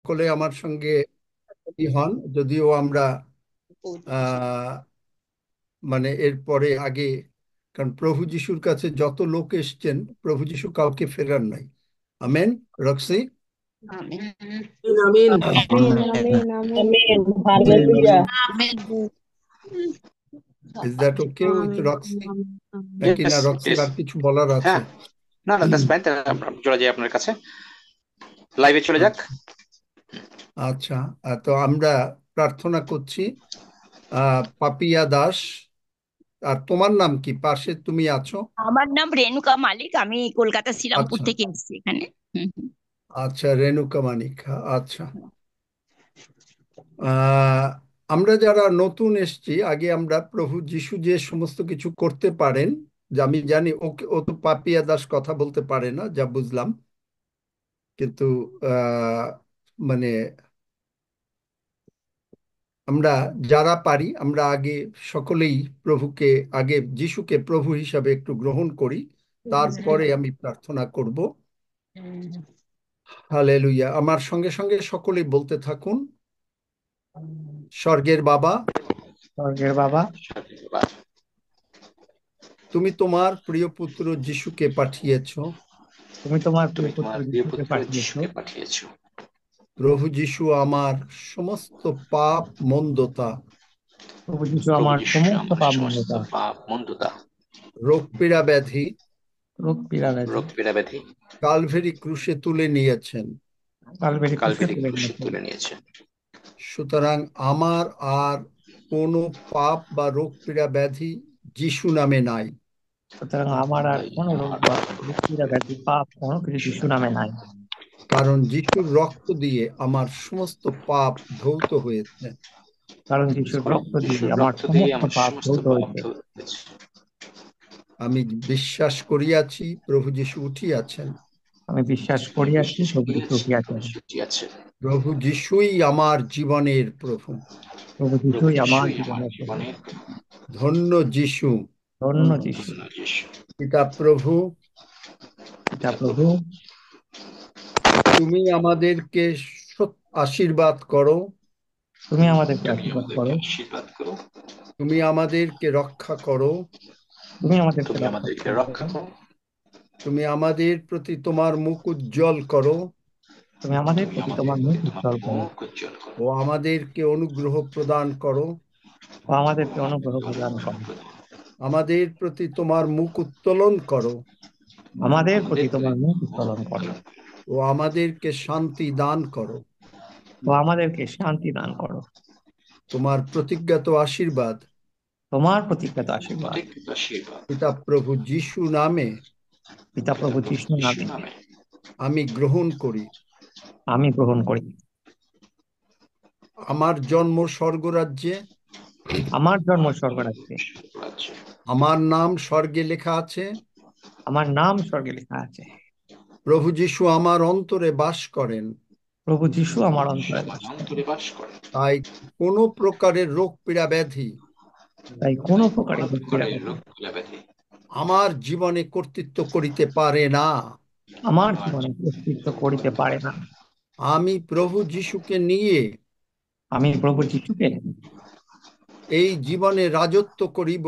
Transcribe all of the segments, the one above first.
সকলে আমার সঙ্গে হন, যদিও আমরা আহ মানে এরপরে আগে, কারণ প্রভু যিশুর কাছে যত লোক এসছেন প্রভু যিশু কাউকে ফেরার নাই। আমেন। রক্সি, আমিন। আমিন আমিন আমিন আমিন, hallelujah. Is that okay with আমিন রক্সি? আমিন আমিন। নাকি না Yes, রক্সির yes. আর কিছু বলার আছে? হ্যাঁ, না না, দ্যাটস ফাইন। আমরা চলে যাই আপনার কাছে, লাইভে চলে যাক। আচ্ছা, তো আমরা প্রার্থনা করছি। পাপিয়া দাস, আর তোমার নাম কি পাশে তুমি আছো? আমার নাম রেণুকা মালিক, আমি কলকাতা শ্রীরামপুর আচ্ছা থেকে এসেছি এখানে। হুম, হুম। আচ্ছা, রেণুকা মানিক। আচ্ছা, আহ আমরা যারা নতুন এসেছি, আগে আমরা প্রভু যিশু যে সমস্ত কিছু করতে পারেন, যে আমি জানি ওকে, ও তো পাপিয়া দাস কথা বলতে পারে না যা বুঝলাম, কিন্তু মানে আমরা যারা পারি আমরা আগে সকলেই প্রভুকে, আগে যিশুকে প্রভু হিসাবে একটু গ্রহণ করি, তারপরে আমি প্রার্থনা করব। হালেলুয়া। আমার সঙ্গে সঙ্গে সকলেই বলতে থাকুন। স্বর্গের বাবা, স্বর্গের বাবা, তুমি তোমার প্রিয় পুত্র যিশুকে পাঠিয়েছো। তুমি তোমার প্রিয় তুমি পুত্র তোমার প্রিয় যিশুকে পুত্র পাঠিয়েছো। যিশুকে পাঠিয়েছো। প্রভু যিশু আমার সমস্ত পাপ মন্দতা, প্রভু যিশু প্রভু আমার যিশু সমস্ত আমার পাপ সমস্ত মন্দতা, পাপ মন্দতা, রোগ পীড়া ব্যাধি রোগ পীড়া ব্যাধি রোগ পীড়া ব্যাধি কালভেরি ক্রুশে তুলে নিয়েছেন। কালবেরি ক্রুশে কালবেরি তুলে ক্রুশে নিয়েছেন। তুলে নিয়েছেন। সুতরাং আমার আর কোনো পাপ বা রোগ পীড়া ব্যাধি যিশু নামে নাই। সুতরাং আমার আর তাই কোনো রোগ আমার বা রোগ পীড়া ব্যাধি পাপ কোনো কিছু যিশু যিশু নামে নামে নাই। নাই। কারণ যিশুর রক্ত দিয়ে আমার সমস্ত পাপ ধৌত হয়েছে। কারণ যিশুর কারণ রক্ত দিয়ে যিশুর আমার রক্ত দিয়ে সমস্ত আমার পাপ সমস্ত ধৌত পাপ হয়েছে। ধৌত হয়েছে। আমি বিশ্বাস করিয়াছি প্রভু যিশু উঠিয়াছেন। আমি বিশ্বাস আমি করিয়াছি বিশ্বাস প্রভু যিশু করিয়াছি উঠিয়াছেন। প্রভু যিশু আছেন। প্রভু যিশুই আমার জীবনের প্রভু। প্রভু প্রভু যিশুই আমার যিশুই আমার জীবনের প্রভু। জীবনের প্রভু। ধন্য যিশু। ধন্য যিশু। ধন্য যিশু। পিতা প্রভু, পিতা পিতা প্রভু, প্রভু, তুমি আমাদেরকে আশীর্বাদ করো। তুমি আমাদেরকে তুমি আশীর্বাদ আমাদেরকে করো। আশীর্বাদ করো। তুমি আমাদেরকে রক্ষা করো। তুমি আমাদেরকে তুমি রক্ষা আমাদেরকে করো। রক্ষা করো। তুমি আমাদের প্রতি তোমার মুখ উজ্জ্বল করো তুমি আমাদের তুমি প্রতি আমাদের তোমার মুখ প্রতি তোমার উজ্জ্বল করো মুখ উজ্জ্বল করো। ও আমাদেরকে অনুগ্রহ প্রদান করো। ও ও আমাদেরকে অনুগ্রহ আমাদেরকে প্রদান অনুগ্রহ করো। প্রদান করো। আমাদের প্রতি তোমার মুখ উত্তোলন করো। আমাদের আমাদের প্রতি তোমার প্রতি মুখ মুখ উত্তোলন করো। উজ্জ্বল করো। ও আমাদেরকে শান্তি দান করো। ও আমাদেরকে শান্তি দান করো। তোমার প্রতিজ্ঞাত আশীর্বাদ তোমার প্রতিজ্ঞাত তোমার আশীর্বাদ প্রত্যেকটি আশীর্বাদ পিতা প্রভু যিশু নামে পিতা পিতা প্রভু প্রভু যিশুর যিশু নামে নামে আমি গ্রহণ করি। আমি গ্রহণ করি। আমার জন্ম স্বর্গরাজ্যে, আমার জন্ম স্বর্গরাজ্যে, রাজ্যে, আমার নাম স্বর্গে লেখা আছে। আমার নাম স্বর্গে লেখা আছে। প্রভু যিশু আমার অন্তরে বাস করেন। প্রভু যিশু প্রভু আমার যিশু অন্তরে আমার বাস করেন। অন্তরে বাস করেন। তাই কোনো প্রকারের রোগ পীড়া ব্যাধি তাই কোনো তাই প্রকারে কোনো রোগ পীড়া প্রকারের ব্যাধি রোগ ব্যাধি আমার জীবনে কর্তৃত্ব করিতে পারে না। আমার আমার জীবনে কর্তৃত্ব কর্তৃত্ব করিতে করিতে পারে পারে না। না। আমি প্রভু যিশুকে নিয়ে আমি প্রভু যিশুকে এই জীবনে রাজত্ব করিব।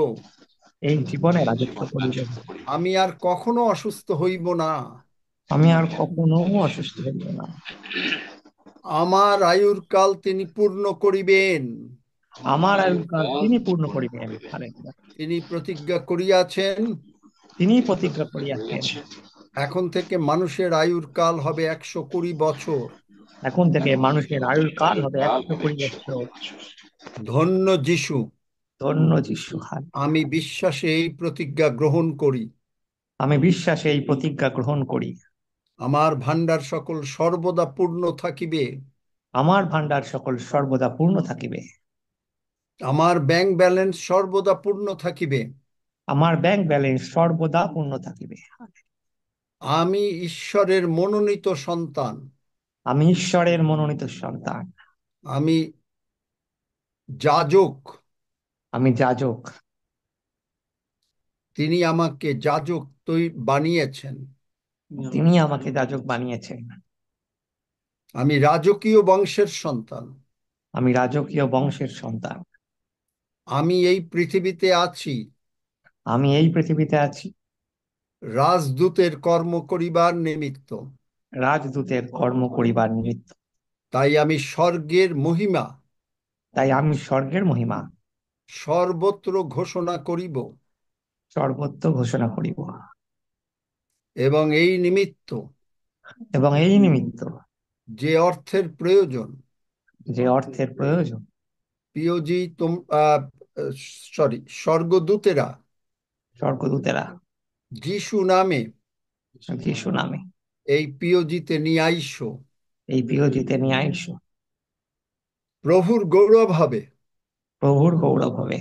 এই জীবনে এই রাজত্ব জীবন করিব। রাজত্ব করিব। আমি আর কখনো অসুস্থ হইব না। আমি আর আমি আর কখনো অসুস্থ অসুস্থ হইব না। আমার আয়ুর কাল তিনি পূর্ণ করিবেন। আমার আমার আয়ুকাল কাল তিনি পূর্ণ পূর্ণ করিবেন। করিবেন। হালেলুয়া। তিনি প্রতিজ্ঞা করিয়াছেন, তিনি তিনি প্রতিজ্ঞা প্রতিজ্ঞা করিয়াছেন, করিয়াছেন, এখন থেকে মানুষের আয়ুর কাল হবে 120 বছর। এখন থেকে এখন থেকে মানুষের আয়ুর মানুষের কাল আয়ুর হবে কাল হবে 120 বছর। 120 বছর। ধন্য যিশু। ধন্য যিশু। হালেলুয়া। আমি বিশ্বাসে এই প্রতিজ্ঞা গ্রহণ করি। আমি বিশ্বাসে এই প্রতিজ্ঞা গ্রহণ করি। আমার ভান্ডার সকল সর্বদা পূর্ণ থাকিবে। আমার ভান্ডার সকল সর্বদা পূর্ণ থাকিবে। আমার ব্যাংক ব্যালেন্স সর্বদা পূর্ণ থাকিবে। আমার ব্যাংক ব্যালেন্স সর্বদা পূর্ণ থাকিবে। আমি ঈশ্বরের মনোনীত সন্তান। আমি ঈশ্বরের মনোনীত সন্তান। আমি যাজক। আমি যাজক। তিনি আমাকে যাজক বানিয়েছেন। তিনি আমাকে যাজক বানিয়েছেন। আমি রাজকীয় বংশের সন্তান। আমি রাজকীয় বংশের সন্তান। আমি এই পৃথিবীতে আছি আমি এই পৃথিবীতে আছি রাজদূতের কর্ম করিবার নিমিত্ত। রাজদূতের কর্ম করিবার নিমিত্ত। তাই আমি স্বর্গের মহিমা তাই আমি স্বর্গের মহিমা সর্বত্র ঘোষণা করিব, সর্বত্র ঘোষণা করিব। এবং এই নিমিত্ত এবং এই নিমিত্ত যে অর্থের প্রয়োজন, যে অর্থের প্রয়োজন, পিওজি স্বর্গদূতেরা স্বর্গদূতেরা যিশু নামে যিশু নামে এই পিওজিতে নিয়ে আইসো। এই বিরোধীতে নিয়ে আইস। প্রভুর গৌরব হবে, প্রভুর গৌরব হবে,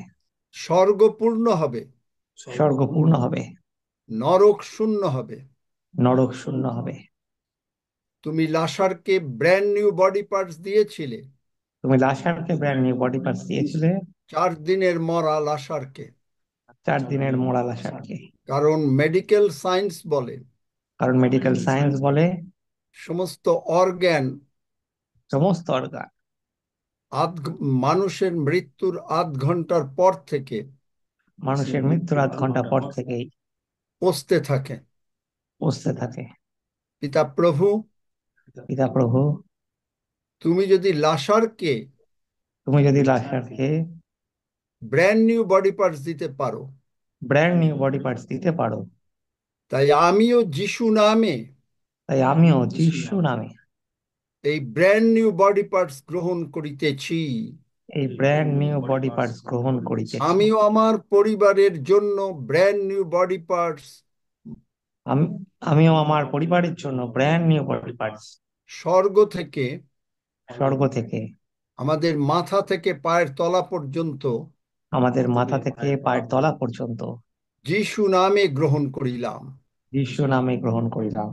স্বর্গপূর্ণ হবে, স্বর্গপূর্ণ হবে, নরক শূন্য হবে। নরক শূন্য হবে। তুমি লাসারকে ব্র্যান্ড নিউ বডি পার্টস দিয়েছিলে, তুমি লাসারকে ব্র্যান্ড নিউ বডি পার্টস দিয়েছিলে, 4 দিনের মরা লাসারকে। 4 দিনের মোড়া লাসারকে। কারণ মেডিকেল সায়েন্স বলে কারণ মেডিকেল সায়েন্স বলে সমস্ত অর্গ্যান সমস্ত অর্গান মানুষের মৃত্যুর 8 ঘন্টার পর থেকে মানুষের মৃত্যুর 8 ঘন্টা পর থেকেই পচতে থাকে। পচতে থাকে। পিতা প্রভু, পিতা প্রভু, তুমি যদি লাসারকে তুমি যদি লাসারকে ব্র্যান্ড নিউ বডি পার্টস দিতে পারো, ব্র্যান্ড নিউ বডি পার্টস দিতে পারো, তাই আমিও যিশু নামে তাই আমিও যিশু নামে এই ব্র্যান্ড নিউ বডি পার্টস গ্রহণ করিতেছি। এই ব্র্যান্ড নিউ বডি পার্টস গ্রহণ করিতেছি। আমিও আমার পরিবারের জন্য ব্র্যান্ড নিউ বডি পার্টস আমিও আমার পরিবারের জন্য ব্র্যান্ড নিউ বডি পার্টস স্বর্গ থেকে, স্বর্গ থেকে, আমাদের মাথা থেকে পায়ের তলা পর্যন্ত আমাদের মাথা থেকে পায়ের তলা পর্যন্ত যিশু নামে গ্রহণ করিলাম। যিশু নামে গ্রহণ করিলাম।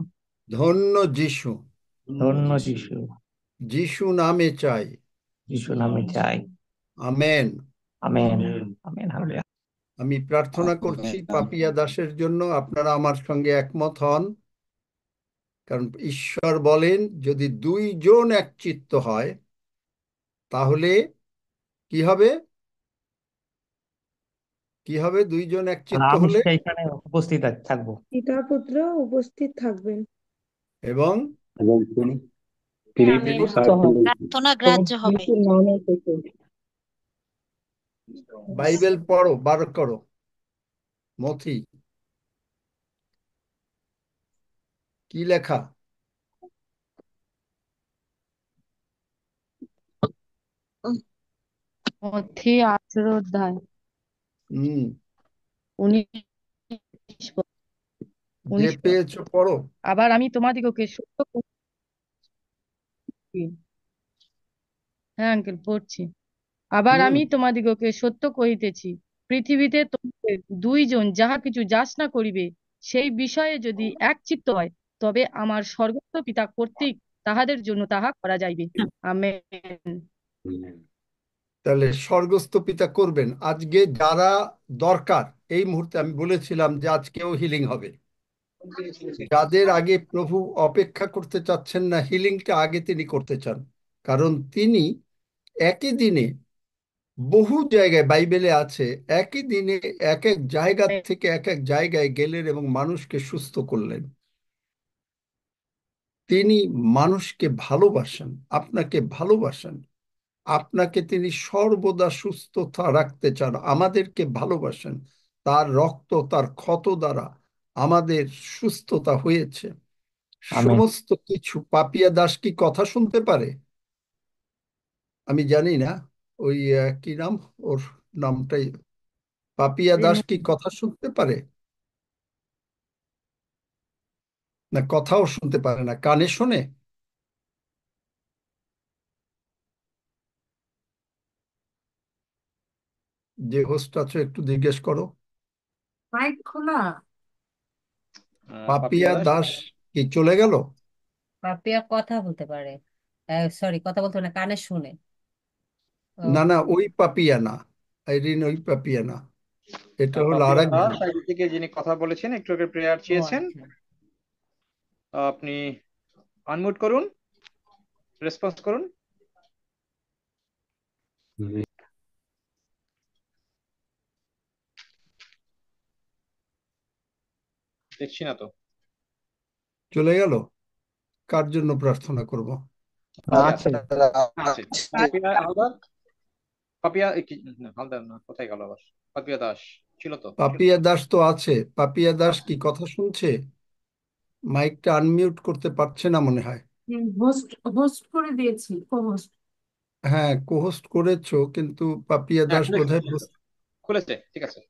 ধন্য যিশু, ধন্য যিশু, যিশু নামে চাই। যিশু নামে চাই। আমেন। আমেন। আমেন। হালেলুয়া। আমি প্রার্থনা করছি পাপিয়া দাসের জন্য, আপনারা আমার সঙ্গে একমত হন। কারণ ঈশ্বর বলেন যদি 2 জন একচিত্ত হয় তাহলে কি হবে? কি হবে 2 জন আর একচিত্ত আমি হলে? সেইখানে উপস্থিত থাকবো। পিতা পুত্র উপস্থিত থাকবেন। এবং এবং তিনি তার প্রার্থনা গ্রাহ্য হবে। যিশুর নামে থেকে। বাইবেল পড়ো, বার করো মথি, কি লেখা? মথি 18 অধ্যায় হুম, 19 পদ। যে 19 পদ। পেয়েছো পড়ো। আবার আমি তোমাদিগকে সত্য কহিতেছি। হ্যাঁ আঙ্কেল পড়ছি। আবার হুম, আমি তোমাদিগকে সত্য কহিতেছি, পৃথিবীতে তোমাদের 2 জন যাহা কিছু যাচনা করিবে, সেই বিষয়ে যদি একচিত্ত হয়, তবে আমার স্বর্গস্থ পিতা কর্তৃক তাহাদের জন্য তাহা করা যাইবে। আমেন। তাহলে স্বর্গস্থ পিতা করবেন। আজকে যারা দরকার, এই মুহূর্তে আমি বলেছিলাম যে আজকেও হিলিং হবে। যাদের আগে প্রভু অপেক্ষা করতে চাচ্ছেন না, হিলিংটা আগে তিনি করতে চান। কারণ তিনি একই দিনে বহু জায়গায়, বাইবেলে আছে, একই দিনে এক এক জায়গা থেকে এক এক জায়গায় গেলেন এবং মানুষকে সুস্থ করলেন। তিনি মানুষকে ভালোবাসেন, আপনাকে ভালোবাসেন। আপনাকে তিনি সর্বদা সুস্থতা রাখতে চান, আমাদেরকে ভালোবাসেন। তার রক্ত, তার ক্ষত দ্বারা আমাদের সুস্থতা হয়েছে। আমেন। সমস্ত কিছু। পাপিয়া দাস কি কথা শুনতে পারে? আমি জানি না, ওই কি নাম ওর, নামটাই। পাপিয়া দাস কি কথা শুনতে পারে? না, কথাও শুনতে পারে না, কানে শোনে। যে হোস্ট আছো একটু জিজ্ঞেস করো। মাইক খোলা। পাপিয়া পাপিয়া দাস। দাস কি চলে গেল? পাপিয়া কথা বলতে পারে, সরি কথা বলতে পারে না, কানে শুনে। না ও না, ওই পাপিয়া না, আইরিন, ওই পাপিয়া না, এটা হলো পাপিয়া আরেকজন। দাস আগে থেকে যিনি কথা বলেছেন, একটু আগে প্রেয়ার ও চেয়েছেন, আচ্ছা। আপনি আনমিউট করুন। রেসপন্স করুন। দেখছি না তো। চলে গেল। কার জন্য প্রার্থনা করব? আছে আছে পাপিয়া হালদার। পাপিয়া হালদার না, কোথায় গেল আবার? পাপিয়া দাস ছিল তো। পাপিয়া দাস তো আছে। পাপিয়া দাস কি কথা শুনছে? মাইকটা আনমিউট করতে পারছে না মনে হয়। হোস্ট হোস্ট করে দিয়েছি, কো-হোস্ট। হ্যাঁ, কোহোস্ট করেছো, কিন্তু পাপিয়া হ্যাঁ, দাস বোধহয় খুলেছে, ঠিক আছে,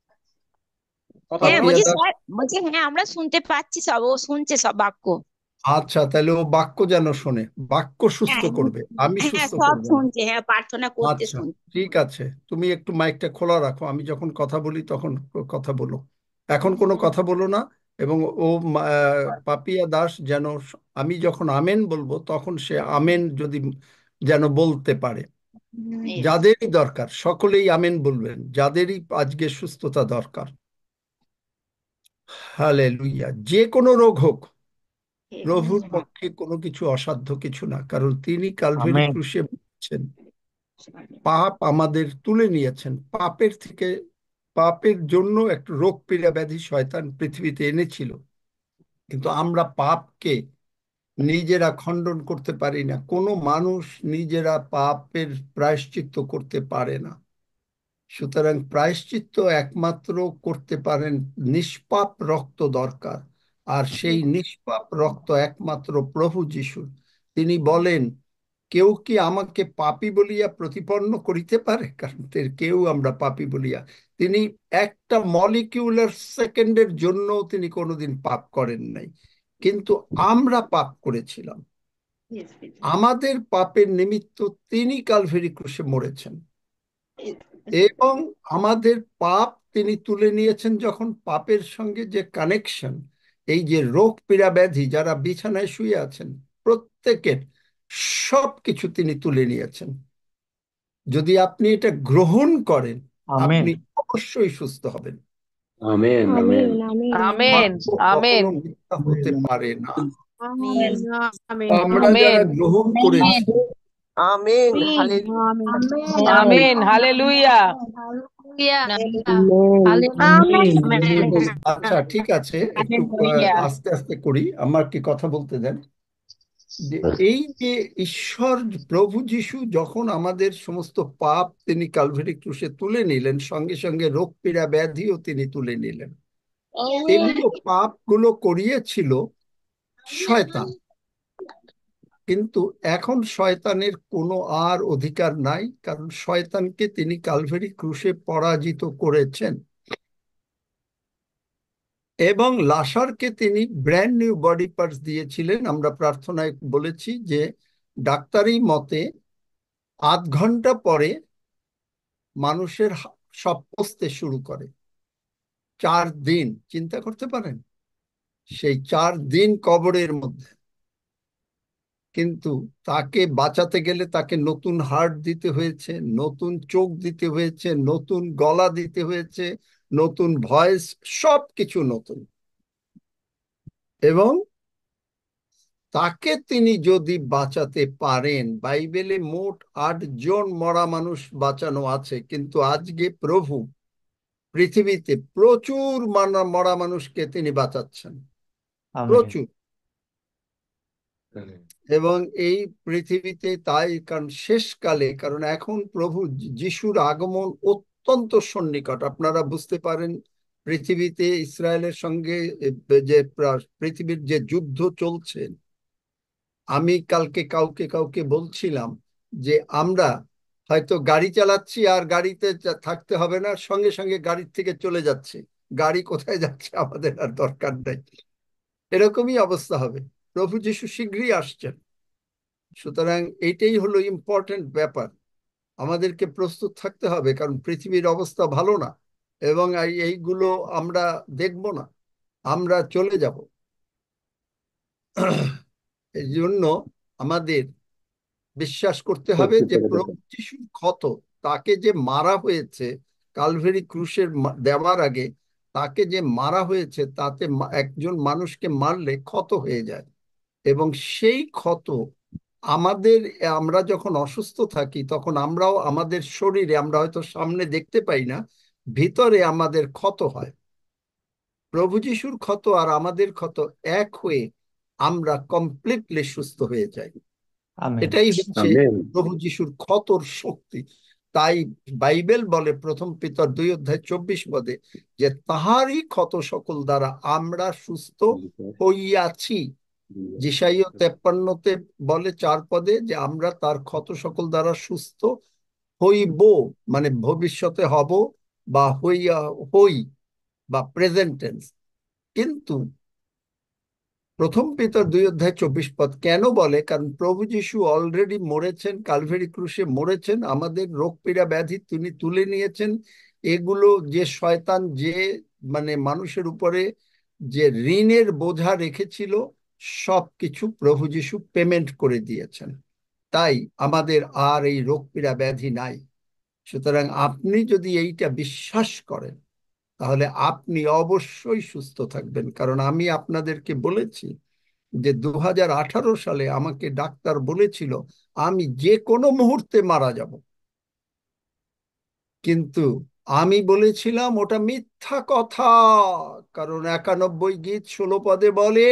কথা হ্যাঁ বলুন। পাপিয়া বলছি দাস, স্যার, বলছি হ্যাঁ আমরা শুনতে পাচ্ছি, সব ও শুনছে সব বাক্য। আচ্ছা, তাহলে ও বাক্য যেন শোনে, বাক্য সুস্থ হ্যাঁ করবে, আমি হ্যাঁ সুস্থ সব করব না। শুনছে, হ্যাঁ প্রার্থনা করতে আচ্ছা, শুনছে। ঠিক আছে, তুমি একটু মাইকটা খোলা রাখো, আমি যখন কথা বলি তখন কথা বলো। এখন কোনো কথা বলো না। এবং ও পাপিয়া দাস যেন আমি যখন আমেন বলবো তখন সে আমেন যদি যেন বলতে পারে। যাদেরই দরকার সকলেই আমেন বলবেন, যাদেরই আজকে সুস্থতা দরকার। হালেলুয়া। যে কোনো রোগ হোক, প্রভুর পক্ষে কোনো কিছু অসাধ্য কিছু না, কারণ তিনি কালভেরি আমেন। ক্রুশে মরেছেন। পাপ আমাদের তুলে নিয়েছেন পাপের থেকে। পাপের জন্য একটা রোগ পীড়া ব্যাধি শয়তান পৃথিবীতে এনেছিল, কিন্তু আমরা পাপকে নিজেরা খণ্ডন করতে পারি না। কোনো মানুষ নিজেরা পাপের প্রায়শ্চিত্ত করতে পারে না। সুতরাং প্রায়শ্চিত্ত একমাত্র করতে পারেন, নিষ্পাপ রক্ত দরকার। আর সেই নিষ্পাপ রক্ত একমাত্র প্রভু যিশুর। তিনি বলেন, কেউ কি আমাকে পাপী বলিয়া প্রতিপন্ন করিতে পারে? কারণ কেউ আমরা পাপী বলিয়া, তিনি একটা মলিকিউলার সেকেন্ডের জন্য তিনি কোনোদিন পাপ করেন নাই। কিন্তু আমরা পাপ করেছিলাম, আমাদের পাপের নিমিত্ত তিনি কালভেরি ক্রুশে মরেছেন। এবং আমাদের পাপ তিনি তুলে নিয়েছেন। যখন পাপের সঙ্গে যে কানেকশন, এই যে রোগ পীড়া ব্যাধি, যারা বিছানায় শুয়ে আছেন প্রত্যেকের সব কিছু তিনি তুলে নিয়েছেন। যদি আপনি এটা গ্রহণ করেন, আমেন। আপনি অবশ্যই সুস্থ হবেন। আমেন আমিন আমেন আমিন আমেন বাক্য আমেন কখনো মিথ্যা হতে পারে না। আমেন আমেন আমরা যারা আমেন গ্রহণ করেছি, আমিন হালেলুয়া আমেন আমেন হালেলুয়া আচ্ছা ঠিক আছে, একটু আস্তে আস্তে করি, আমার কি কথা বলতে দেন। যে এই যে ঈশ্বর প্রভু যিশু যখন আমাদের সমস্ত পাপ তিনি কালভারি ক্রুশে তুলে নিলেন, সঙ্গে সঙ্গে রোগ পীড়া ব্যাধিও তিনি তুলে নিলেন। এগুলো পাপগুলো করিয়েছিল শয়তান, কিন্তু এখন শয়তানের কোনো আর অধিকার নাই, কারণ শয়তানকে তিনি কালভারি ক্রুশে পরাজিত করেছেন। এবং লাসারকে তিনি ব্র্যান্ড নিউ বডি পার্টস দিয়েছিলেন। আমরা প্রার্থনায় বলেছি যে ডাক্তারি মতে 8 ঘন্টা পরে মানুষের সব পচতে শুরু করে। 4 দিন চিন্তা করতে পারেন, সেই 4 দিন কবরের মধ্যে। কিন্তু তাকে বাঁচাতে গেলে তাকে নতুন হার্ট দিতে হয়েছে, নতুন চোখ দিতে হয়েছে, নতুন গলা দিতে হয়েছে, নতুন ভয়েস, সব কিছু নতুন। এবং তাকে তিনি যদি বাঁচাতে পারেন, বাইবেলে মোট 8 জন মরা মানুষ বাঁচানো আছে, কিন্তু আজকে প্রভু পৃথিবীতে প্রচুর মরা মানুষকে তিনি বাঁচাচ্ছেন, আমেন। প্রচুর। এবং এই পৃথিবীতে তাই, কারণ শেষকালে, কারণ এখন প্রভু যিশুর আগমন অত্যন্ত সন্নিকট। আপনারা বুঝতে পারেন, পৃথিবীতে ইসরায়েলের সঙ্গে যে পৃথিবীর যে যুদ্ধ চলছে, আমি কালকে কাউকে কাউকে বলছিলাম যে আমরা হয়তো গাড়ি চালাচ্ছি আর গাড়িতে থাকতে হবে না, সঙ্গে সঙ্গে গাড়ির থেকে চলে যাচ্ছে, গাড়ি কোথায় যাচ্ছে আমাদের আর দরকার নেই। এরকমই অবস্থা হবে, প্রভু যিশু শীঘ্রই আসছেন। সুতরাং এইটাই হলো ইম্পর্টেন্ট ব্যাপার, আমাদেরকে প্রস্তুত থাকতে হবে, কারণ পৃথিবীর অবস্থা ভালো না। এবং এইগুলো আমরা দেখব না, আমরা চলে যাব। এই জন্য আমাদের বিশ্বাস করতে হবে যে প্রভু যিশুর ক্ষত, তাকে যে মারা হয়েছে কালভেরি ক্রুশের দেওয়ার আগে, তাকে যে মারা হয়েছে, তাতে একজন মানুষকে মারলে ক্ষত হয়ে যায়। এবং সেই ক্ষত আমরা যখন অসুস্থ থাকি তখন আমরাও আমাদের শরীরে আমরা হয়তো সামনে দেখতে পাই না, ভিতরে আমাদের ক্ষত হয়। প্রভু যিশুর ক্ষত আর আমাদের ক্ষত এক হয়ে আমরা কমপ্লিটলি সুস্থ হয়ে যাই। আমেন। এটাই হচ্ছে আমেন। প্রভু যিশুর ক্ষতর শক্তি। তাই বাইবেল বলে 1 পিতর 2:24 যে তাহারই ক্ষত সকল দ্বারা আমরা সুস্থ হইয়াছি। যিশাইয় 53-তে বলে 4 পদে যে আমরা তার ক্ষত সকল দ্বারা সুস্থ হইব, মানে ভবিষ্যতে হব বা হই বা প্রেজেন্ট টেন্স। কিন্তু 1 পিতর 2:24 কেন বলে? কারণ প্রভু যিশু অলরেডি মরেছেন, কালভারি ক্রুশে মরেছেন, আমাদের রোগ পীড়া ব্যাধি তিনি তুলে নিয়েছেন। এগুলো যে শয়তান যে মানে মানুষের উপরে যে ঋণের বোঝা রেখেছিল সব কিছু প্রভু যিশু পেমেন্ট করে দিয়েছেন। তাই আমাদের আর এই রোগ পীড়া ব্যাধি নাই। সুতরাং আপনি যদি এইটা বিশ্বাস করেন তাহলে আপনি অবশ্যই সুস্থ থাকবেন। কারণ আমি আপনাদেরকে বলেছি যে 2018 সালে আমাকে ডাক্তার বলেছিল আমি যে কোনো মুহূর্তে মারা যাব, কিন্তু আমি বলেছিলাম ওটা মিথ্যা কথা। কারণ 91 গীত 16 পদে বলে,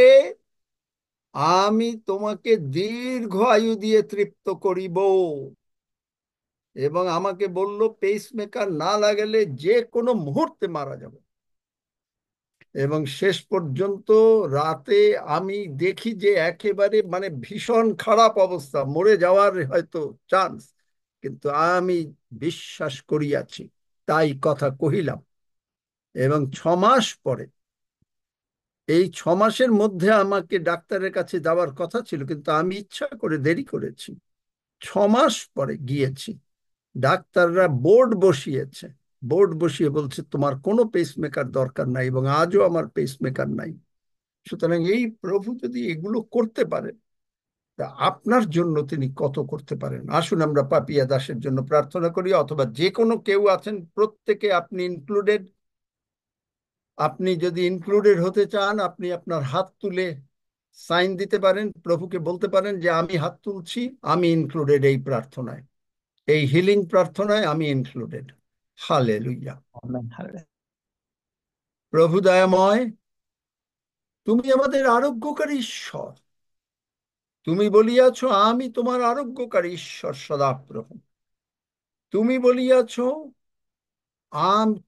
আমি তোমাকে দীর্ঘ আয়ু দিয়ে তৃপ্ত করিব। এবং আমাকে বলল পেসমেকার না লাগালে যে কোনো মুহূর্তে মারা যাব। এবং শেষ পর্যন্ত রাতে আমি দেখি যে একেবারে মানে ভীষণ খারাপ অবস্থা, মরে যাওয়ার হয়তো চান্স, কিন্তু আমি বিশ্বাস করিয়াছি, তাই কথা কহিলাম। এবং 6 মাস পরে, এই 6 মাসের মধ্যে আমাকে ডাক্তারের কাছে যাওয়ার কথা ছিল, কিন্তু আমি ইচ্ছা করে দেরি করেছি। 6 মাস পরে গিয়েছি, ডাক্তাররা বোর্ড বসিয়েছে, বোর্ড বসিয়ে বলছে তোমার কোনো পেসমেকার দরকার নাই, এবং আজও আমার পেসমেকার নাই। সুতরাং এই প্রভু যদি এগুলো করতে পারেন, তা আপনার জন্য তিনি কত করতে পারেন। আসুন আমরা পাপিয়া দাসের জন্য প্রার্থনা করি, অথবা যে কোনো কেউ আছেন, প্রত্যেকে আপনি ইনক্লুডেড। আপনি যদি ইনক্লুডেড হতে চান, আপনি আপনার হাত তুলে সাইন দিতে পারেন, প্রভুকে বলতে পারেন যে আমি হাত তুলছি, আমি ইনক্লুডেড এই প্রার্থনায়, এই হিলিং প্রার্থনায় আমি ইনক্লুডেড। হালেলুয়া। আমেন। হালেলুয়া। প্রভু দয়াময়, তুমি আমাদের আরোগ্যকারী ঈশ্বর। তুমি বলিয়াছ আমি তোমার আরোগ্যকারী ঈশ্বর সদাপ্রভু। তুমি বলিয়াছ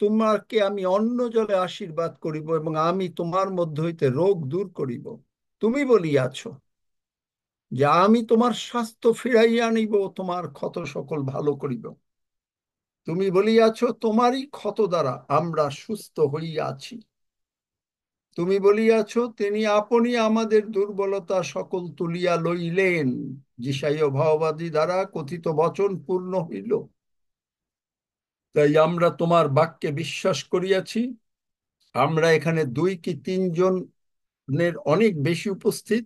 তোমাকে আমি অন্ন জলে আশীর্বাদ করিব এবং আমি তোমার মধ্য হইতে রোগ দূর করিব। তুমি বলিয়াছ যে আমি তোমার স্বাস্থ্য ফিরাইয়া আনিব, তোমার ক্ষত সকল ভালো করিব। তুমি বলিয়াছ তোমারই ক্ষত দ্বারা আমরা সুস্থ হইয়াছি। তুমি বলিয়াছ তিনি আপনি আমাদের দুর্বলতা সকল তুলিয়া লইলেন। যিশাইয় ভাববাদী দ্বারা কথিত বচন পূর্ণ হইল। তাই আমরা তোমার বাক্যে বিশ্বাস করিয়াছি। আমরা এখানে 2 কি 3 জনের অনেক বেশি উপস্থিত।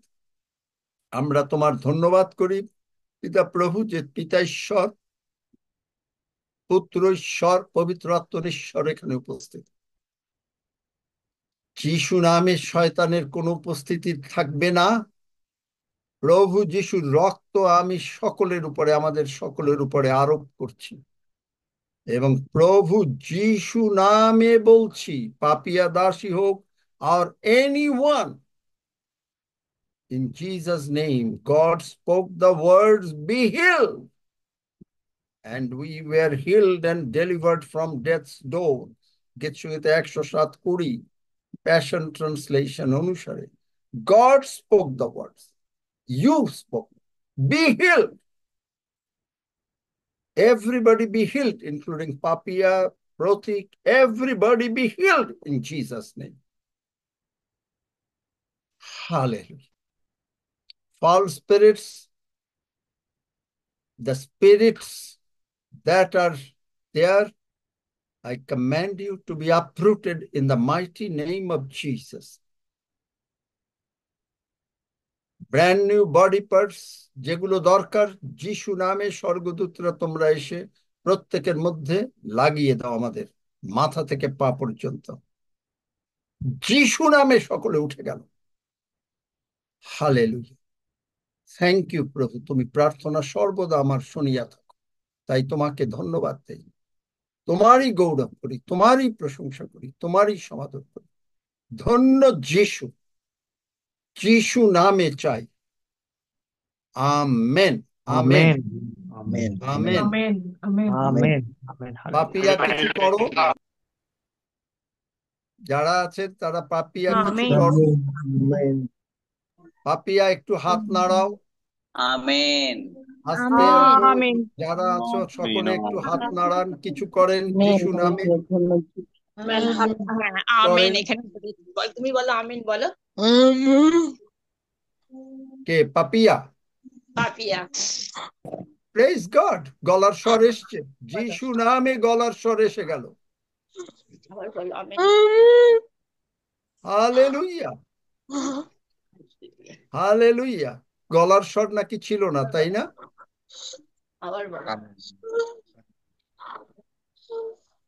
আমরা তোমার ধন্যবাদ করি পিতা প্রভু, যে পিতা ঈশ্বর, পুত্র ঈশ্বর, পবিত্র আত্মার ঈশ্বর এখানে উপস্থিত। যিশু নামে শয়তানের কোনো উপস্থিতি থাকবে না। প্রভু যিশুর রক্ত আমি সকলের উপরে, আমাদের সকলের উপরে আরোপ করছি, এবং প্রভু যিশু নামে বলছি, পাপিয়া দাসী হোক আর anyone, in Jesus' name, God spoke the words, be healed. And we were healed and delivered from death's door. গীতসংহিতা 107:20 Passion Translation অনুসারে, God spoke the words. You spoke. Be healed. Everybody be healed, including Papia, Protik. Everybody be healed in Jesus' name. Hallelujah. False spirits, the spirits that are there, I command you to be uprooted in the mighty name of Jesus. Brand new body parts যেগুলো দরকার, যিশু নামে স্বর্গদূতরা তোমরা এসে প্রত্যেকের মধ্যে লাগিয়ে দাও, আমাদের মাথা থেকে পা পর্যন্ত। যিশু নামে সকলে উঠে গেল। হালেলুয়া। থ্যাংক ইউ প্রভু, তুমি প্রার্থনা সর্বদা আমার শুনিয়া থাকো, তাই তোমাকে ধন্যবাদ দেই। তোমারই গৌরব করি, তোমারই প্রশংসা করি, তোমারই সমাদর করি। ধন্য যিশু, যিশু নামে চাই। Amen, amen, amen amen. Amen amen amen amen Papiya কিছু করো, যারা আছে তারা পাপিয়া কিছু আমেন করো। পাপিয়া একটু হাত নাড়াও, আমেন আস্তে আমেন একটু। আমেন যারা আছো সকলে একটু হাত নাড়ান, কিছু করেন যিশু নামে। আমেন। করেন এখানে তুমি বলো আমেন বলো। কে? পাপিয়া। পাপিয়া। প্রেজ গড, গলার স্বর এসছে, যিশু নামে গলার স্বর এসে গেল। আবার বলো আমেন। Hallelujah, hallelujah. গলার স্বর নাকি ছিল না, তাই না? আবার বলো।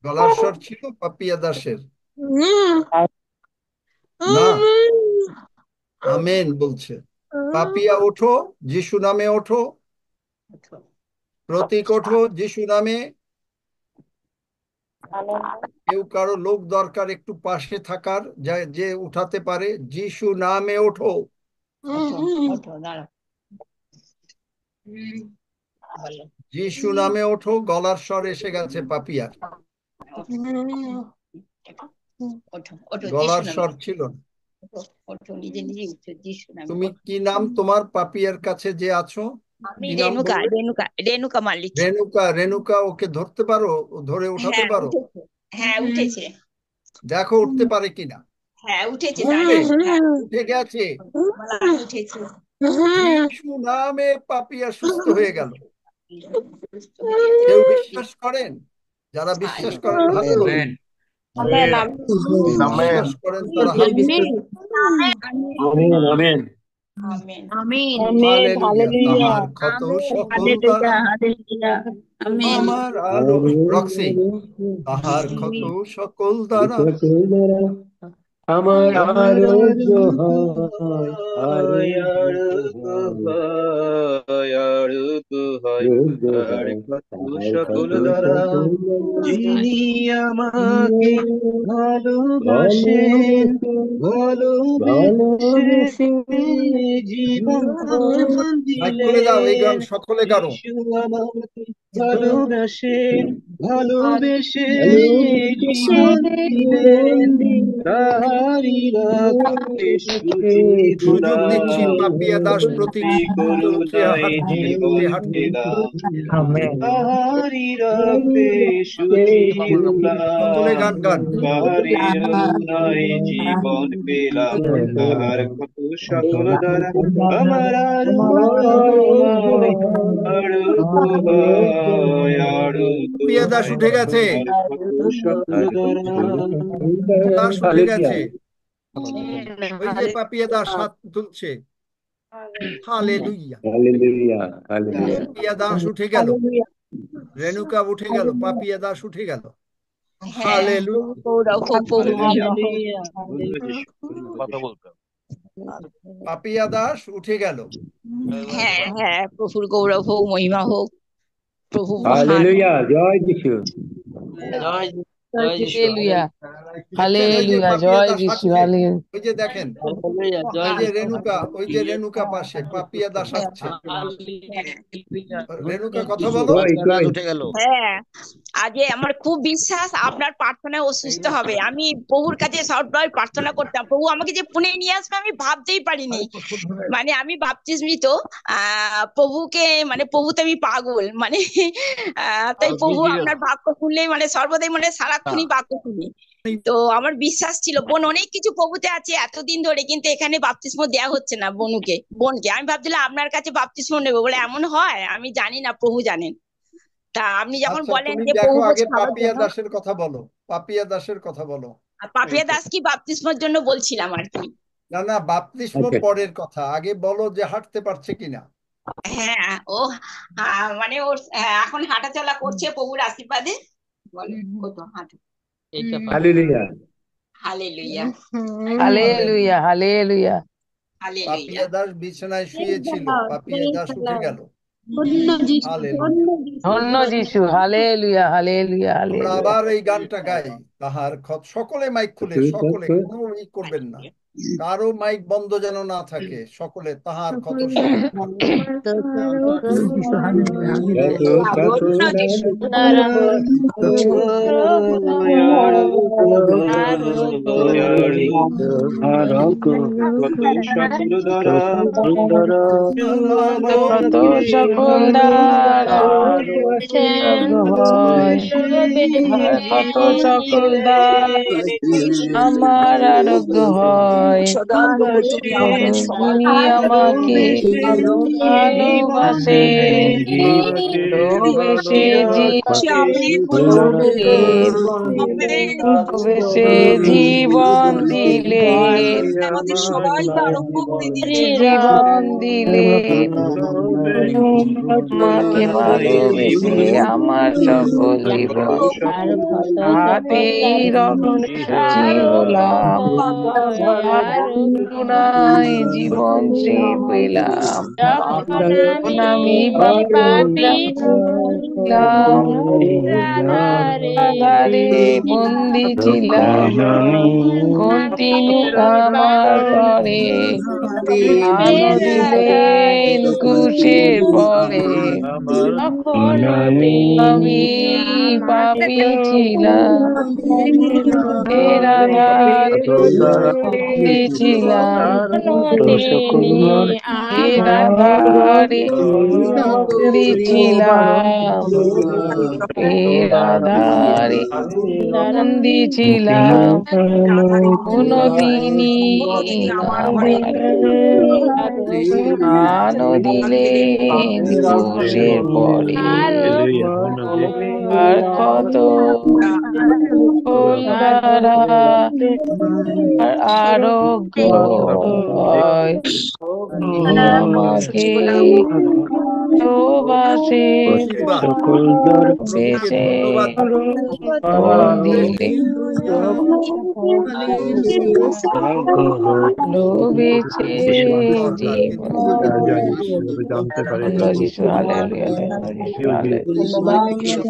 গলার স্বর ছিল পাপিয়া দাসের না? আমেন বলছে। পাপিয়া ওঠো, যিশু নামে ওঠো। প্রতীক ওঠো, যিশু নামে। কেউ কারো লোক দরকার একটু পাশে থাকার, যে উঠাতে পারে। যিশু নামে ওঠো। ওঠো, দাঁড়াও। বলো। যিশু নামে ওঠো। গলার স্বর এসে গেছে পাপিয়ার, ওঠো ওঠো, যিশু গলার নামে স্বর ছিল না। ওঠো, ওঠো, নিজে নিজে উঠো, যিশু নামে তুমি ওঠো। কি নাম তোমার? পাপিয়ার কাছে যে আছো, আমি কি নাম রেণুকা, বললে? রেণুকা, রেণুকা মালিক। রেণুকা। রেণুকা, ওকে ধরতে পারো? ধরে উঠাতে হ্যাঁ পারো? উঠেছে, হ্যাঁ উঠেছে, দেখো উঠতে পারে কিনা। হ্যাঁ উঠেছে, উঠবে, দাঁড়িয়ে, হ্যাঁ উঠে গেছে। উঠেছে। যিশু নামে পাপিয়া সুস্থ হয়ে গেল। কেউ বিশ্বাস করেন? যারা বিশ্বাস করেন হাত তোলেন। বিশ্বাস করেন তারা হাত তোলেন। Amen amen amen. Amen hallelujah. তাহার ক্ষত সকল দ্বারা আমার আলো। রক্সি, তাহার ক্ষত সকল দ্বারা আমার আরোগ্য হয়, আরোগ্য হয়, আরোগ্য হয়, তার কত সকল দ্বারা। যিনি আমাকে ভালোবাসেন, ভালোবেসে জীবন মাইক খুলে দাও, এই গান দিলেন। সকলে গানো। যিশু আমাকে ভালোবাসেন, ভালোবেসে জীবন দিলেন। তাহারি রক্তে শুচি সুযোগ হলাম, দিচ্ছি পাপিয়া দাস প্রতীক শুচি উঠে করুণায় হাঁটতে, জীবন হাঁটতে। পেলাম। আমেন তাহারি রক্তে শুচি সকলে হলাম, গান গান। তাহারি রুণায় জীবন পেলাম। তাহার কত সকল দ্বারা আমার আরোগ্য হয়, আরোগ্য হয়, আরোগ্য পাপিয়া দাস হয়, উঠে গেছে, তার কত সকল দ্বারা। দাস উঠে হালেলুয়া গেছে। ওই যে পাপিয়া দাস হাত তুলছে। Hallelujah. Hallelujah hallelujah Papiya Das উঠে গেল, রেণুকা উঠে গেল, পাপিয়া দাস উঠে গেল। হ্যাঁ হালেলুয়া। গৌরব হোক প্রভু মহিমা হোক। পাপিয়া দাস উঠে গেল। হ্যাঁ হ্যাঁ, প্রভুর গৌরব হোক, মহিমা হোক, প্রভু মহান। হালেলুয়া জয় যিশু হালেলুয়া দেখছেন ওই যে হালেলুয়া, পাপিয়া জয় দাস যিশু, হাঁটছে, হালেলুয়া ওই যে দেখেন, ওই যে রেণুকা, ওই যে রেণুকা পাশে পাপিয়া দাস আসছে। রেণুকা কথা বলো। কই কই হ্যাঁ, আজকে আমার খুব বিশ্বাস আপনার প্রার্থনায় ও সুস্থ হবে। আমি প্রভুর কাছে সবসময় প্রার্থনা করতাম, প্রভু আমাকে যে পুনে নিয়ে আসবে আমি ভাবতেই পারিনি। মানে আমি বাপ্তিস্মিত, প্রভুকে মানে প্রভুতে আমি পাগল, মানে তাই প্রভু আপনার বাক্য শুনলেই মানে সর্বদাই মানে সারাক্ষণই বাক্য শুনি। তো আমার বিশ্বাস ছিল, বোন অনেক কিছু প্রভুতে আছে এতদিন ধরে, কিন্তু এখানে বাপ্তিস্ম দেওয়া হচ্ছে না বোনকে। আমি ভাবছিলাম আপনার কাছে বাপ্তিস্ম নেবো বলে, এমন হয় আমি জানি না, প্রভু জানেন। তা আপনি যখন আচ্ছা বলেন তুমি যে দেখো, প্রভুকে আগে ছাড়ার পাপিয়া জন্য, দাসের কথা বলো, পাপিয়া দাসের কথা বলো। পাপিয়া দাস কি বাপ্তিস্মের জন্য বলছিলাম আর কি। না না, বাপ্তিস্ম আচ্ছা পরের কথা, আগে বলো যে হাঁটতে পারছে কিনা। হ্যাঁ ও মানে ওর এখন হাঁটাচলা করছে প্রভুর আশীর্বাদে। বলে কত হাঁটো। Hallelujah hallelujah. Hallelujah hallelujah. Papiya Das বিছানায় শুয়েছিল, পাপিয়া দাস উঠে গেল। ধন্য যিশু, হালেলুয়া, হালেলুয়া, আমরা হালেলুয়া। আবার এই গানটা গাই। তাহার সকলে মাইক খুলে, সকলে কোনো ই করবেন না, কারো মাইক বন্ধ যেন না থাকে, সকলে তাহার ক্ষত কত সকল দ্বারা কত সকল দ্বারা আমার আরোগ্য হয়। তিনি আমাকে ভালোবাসে, ভালোবেসে জীবন দিলে, জীবন দিলে, মাকে ভালোবেসে আমার সকল জীবন হাতেই রক্ষী হলাম, করুণায় জীবন শ্রী পেলাম। আমি আধারে বন্দি ছিলাম, কোন তিনি আমার ঘরে আলো দিলেন ক্রুশের পরে। আমি পাপী ছিলাম, এর আধারে বন্দি ছিলাম, এর আধারে বন্দি ছিলাম, এর আধারে বন্দি ছিলাম। কোনদিনই আনো দিলেন ক্রুশের পরে, আর কত দ্বারা আরোগ্য হয়। আমাকে ভালোবাসে, বেশে দিলে ভালোবেসে জীবন। ধন্য যিশু, হালেলুয়া, ধন্য যিশু,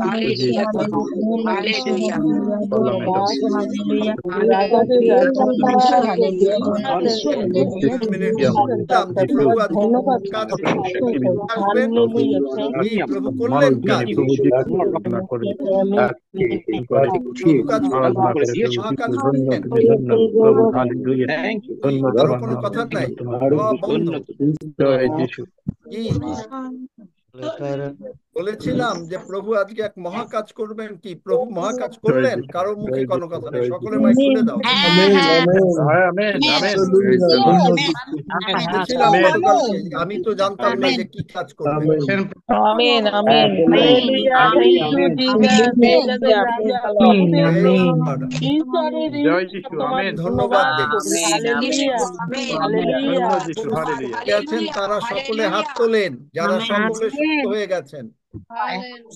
প্রভু কাজ আসবেন, প্রভু করলেন কাজ, আরো কোনো কথা নাই, বন্ধ। বলেছিলাম যে প্রভু আজকে এক মহাকাজ করবেন, কি প্রভু মহাকাজ করলেন? কারো মুখে কোনো কথা নেই, সকলে মাইক খুলে দাও। বলেছিলাম গতকালকে, আমি তো জানতাম না যে কি কাজ করবেন। আমেন, আমেন, ধন্যবাদ আছেন তারা সকলে হাত তোলেন, যারা সকলে সুস্থ হয়ে গেছেন,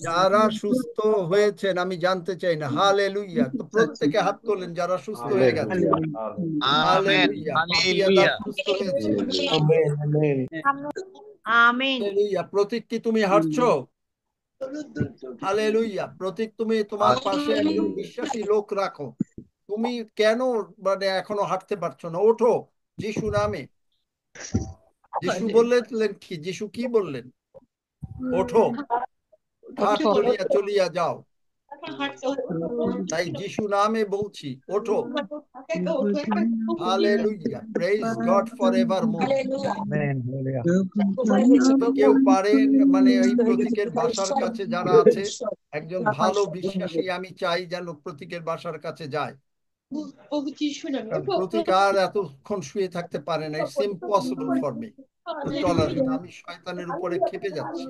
যারা সুস্থ হয়েছেন আমি জানতে চাই না। হালেলুয়া, তো প্রত্যেকে হাত তোলেন যারা সুস্থ হয়ে গেছেন। হালেলুয়া, সুস্থ হয়েছে। হালেলুয়া, প্রতীক কি তুমি হাঁটছো? হালেলুয়া, প্রতীক তুমি তোমার পাশে একজন বিশ্বাসী লোক রাখো। তুমি কেন মানে এখনো হাঁটতে পারছো না? ওঠো যিশু নামে। যিশু বললেন কি? যিশু কি বললেন? ওঠো, হাত তুলিয়া চলিয়া যাও। তাই যিশু নামে বলছি, ওঠো। Hallelujah, praise God forevermore. কেউ পারেন মানে এই প্রতীকের বাসার কাছে যারা আছে, একজন ভালো বিশ্বাসী আমি চাই যেন প্রতীকের বাসার কাছে যায়। প্রতীক আর এতক্ষণ শুয়ে থাকতে পারে না, it's impossible for me two tolerate. আমি শয়তানের উপরে খেপে যাচ্ছি।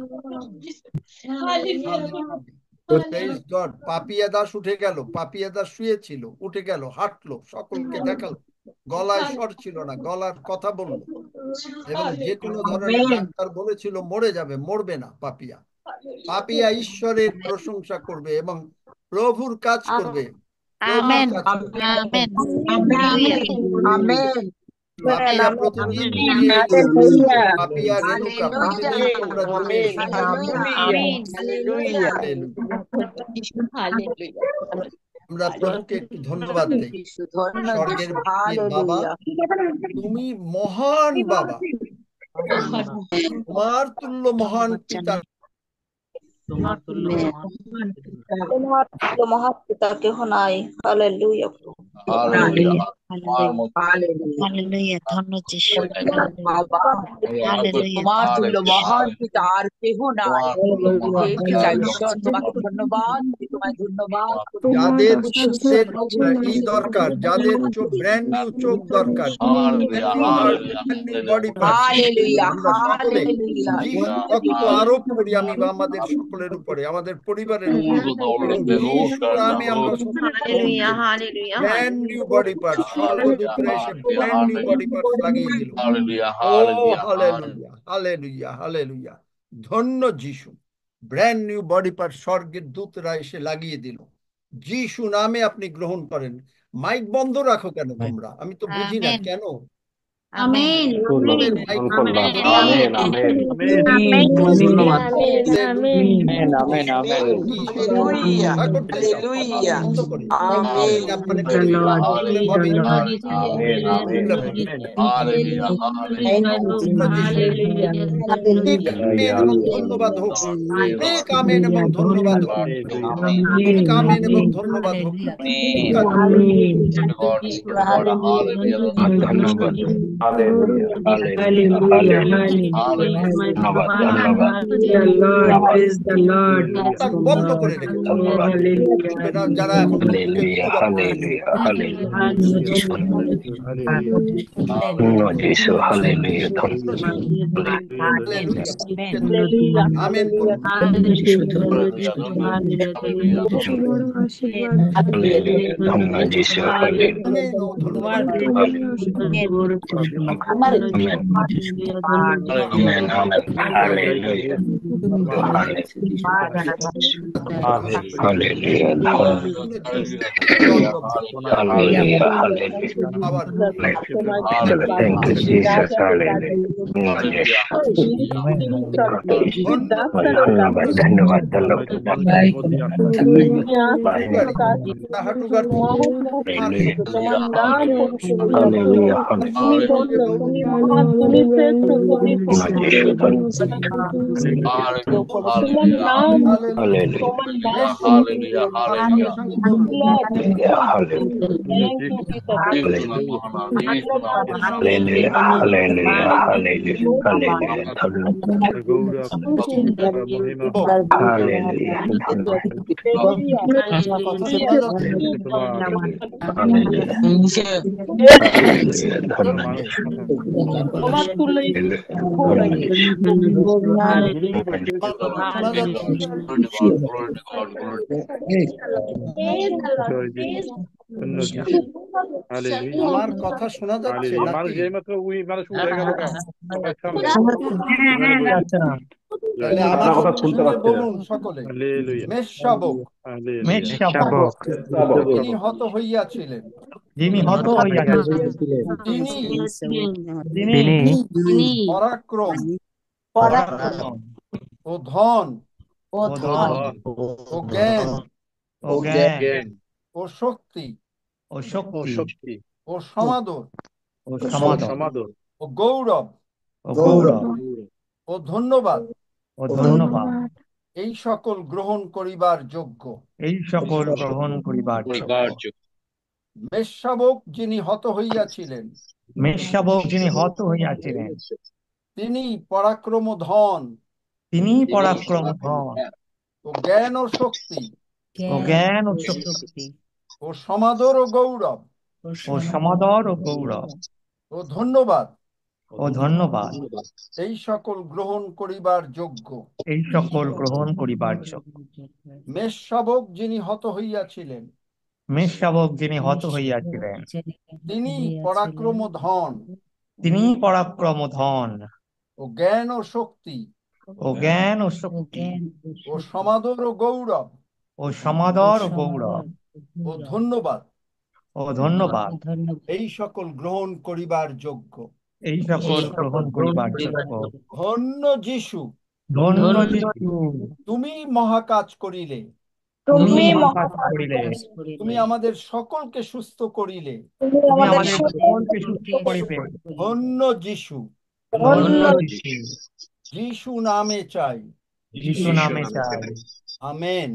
Praise god. পাপিয়া দাস উঠে গেল, পাপিয়া দাস শুয়েছিল, উঠে গেল, হাঁটলো, সকলকে দেখালো, গলায় স্বর ছিল না, গলার কথা বললো, এবং যে কোনো ধরনের ডাক্তার বলেছিল মরে যাবে, মরবে না পাপিয়া। পাপিয়া ঈশ্বরের প্রশংসা করবে এবং প্রভুর কাজ করবে। পাপিয়া প্রতিদিন দিয়ে এলো, পাপিয়া রেণুকা প্রতিদিন তোমরা জুড়ে এসো। Hallelujah hallelujah. আমরা প্রভুকে একটু ধন্যবাদ দেই। স্বর্গের বাবা, তুমি মহান বাবা, তোমার তুল্য মহান পিতা তোমার তুল্য তোমার মহৎ পিতা কেহ নাই। হালেলুয়া। হালেলুয়া, ধন্য যিশু। বাবা, হালেলুয়া, তোমার তুল্য মহান পিতা আর কেহ নাই। হে পিতা ঈশ্বর, তোমাকে ধন্যবাদ, তোমায় ধন্যবাদ। যাদের চোখের ই দরকার, যাদের ব্র্যান্ড নিউ চোখ দরকার, বডি পার্টস, হালেলুয়া, আমরা সকলে হালেলুয়া। যিশু রক্ত আরোপ করি আমি আমাদের সকলের উপরে, আমাদের পরিবারের উপরে, এবং যিশু নামে আমরা hallelujah, hallelujah, brand new body parts, স্বর্গদূতরা এসে ব্র্যান্ড নিউ বডি পার্টস লাগিয়ে দিল। ও হালেলুয়া, হালেলুয়া, হালেলুয়া। ধন্য যিশু, ব্র্যান্ড নিউ বডি পার্ট স্বর্গের দূতরা এসে লাগিয়ে দিল। যিশু নামে আপনি গ্রহণ করেন। মাইক বন্ধ রাখো কেন তোমরা? আমি তো বুঝি না কেন আমেন, সকলের মাইক বন্ধ করে আমেন, আমেন, ধন্যবাদ। Amen, amen, amen. বন্ধ করে আমেন। মানে পরিবারভাবে আমেন, আমেন, ধন্যবাদ হোক, আমেন এবং ধন্যবাদ হোক, আমেন এবং ধন্যবাদ হোক। বন্ধ করে রেখে যারা এখন আমেন করুন। আমার কথা শোনা যাচ্ছে নাকি? তাহলে আমার বলুন সকলে, মেষশাবক তিনি হত হইয়াছিলেন, তিনি পরাক্রম ও ধন ও জ্ঞান ও শক্তি ও সমাদর ও গৌরব ও ধন্যবাদ এই সকল গ্রহণ করিবার যোগ্য। মেষশাবক যিনি হত হইয়াছিলেন, তিনি পরাক্রম ধন ও জ্ঞান ও শক্তি ও সমাদর ও গৌরব ও ধন্যবাদ এই সকল গ্রহণ করিবার যোগ্য। মেষশাবক যিনি হত হইয়াছিলেন, তিনি পরাক্রম ধন ও জ্ঞান ও শক্তি ও সমাদর ও গৌরব ও ধন্যবাদ ও ধন্যবাদ। ধন্যবাদ। এই সকল গ্রহণ করিবার যোগ্য। এই সকল গ্রহণ করিবার যোগ্য। ধন্য যিশু, ধন্য যিশু, তুমি মহাকাজ করিলে, তুমি মহাকাজ করিলে, তুমি আমাদের সকলকে সুস্থ করিলে। তুমি আমাদের সকলকে সুস্থ করিবে। ধন্য যিশু, ধন্য যিশু, যিশু নামে চাই। যিশু নামে চাই। Amen.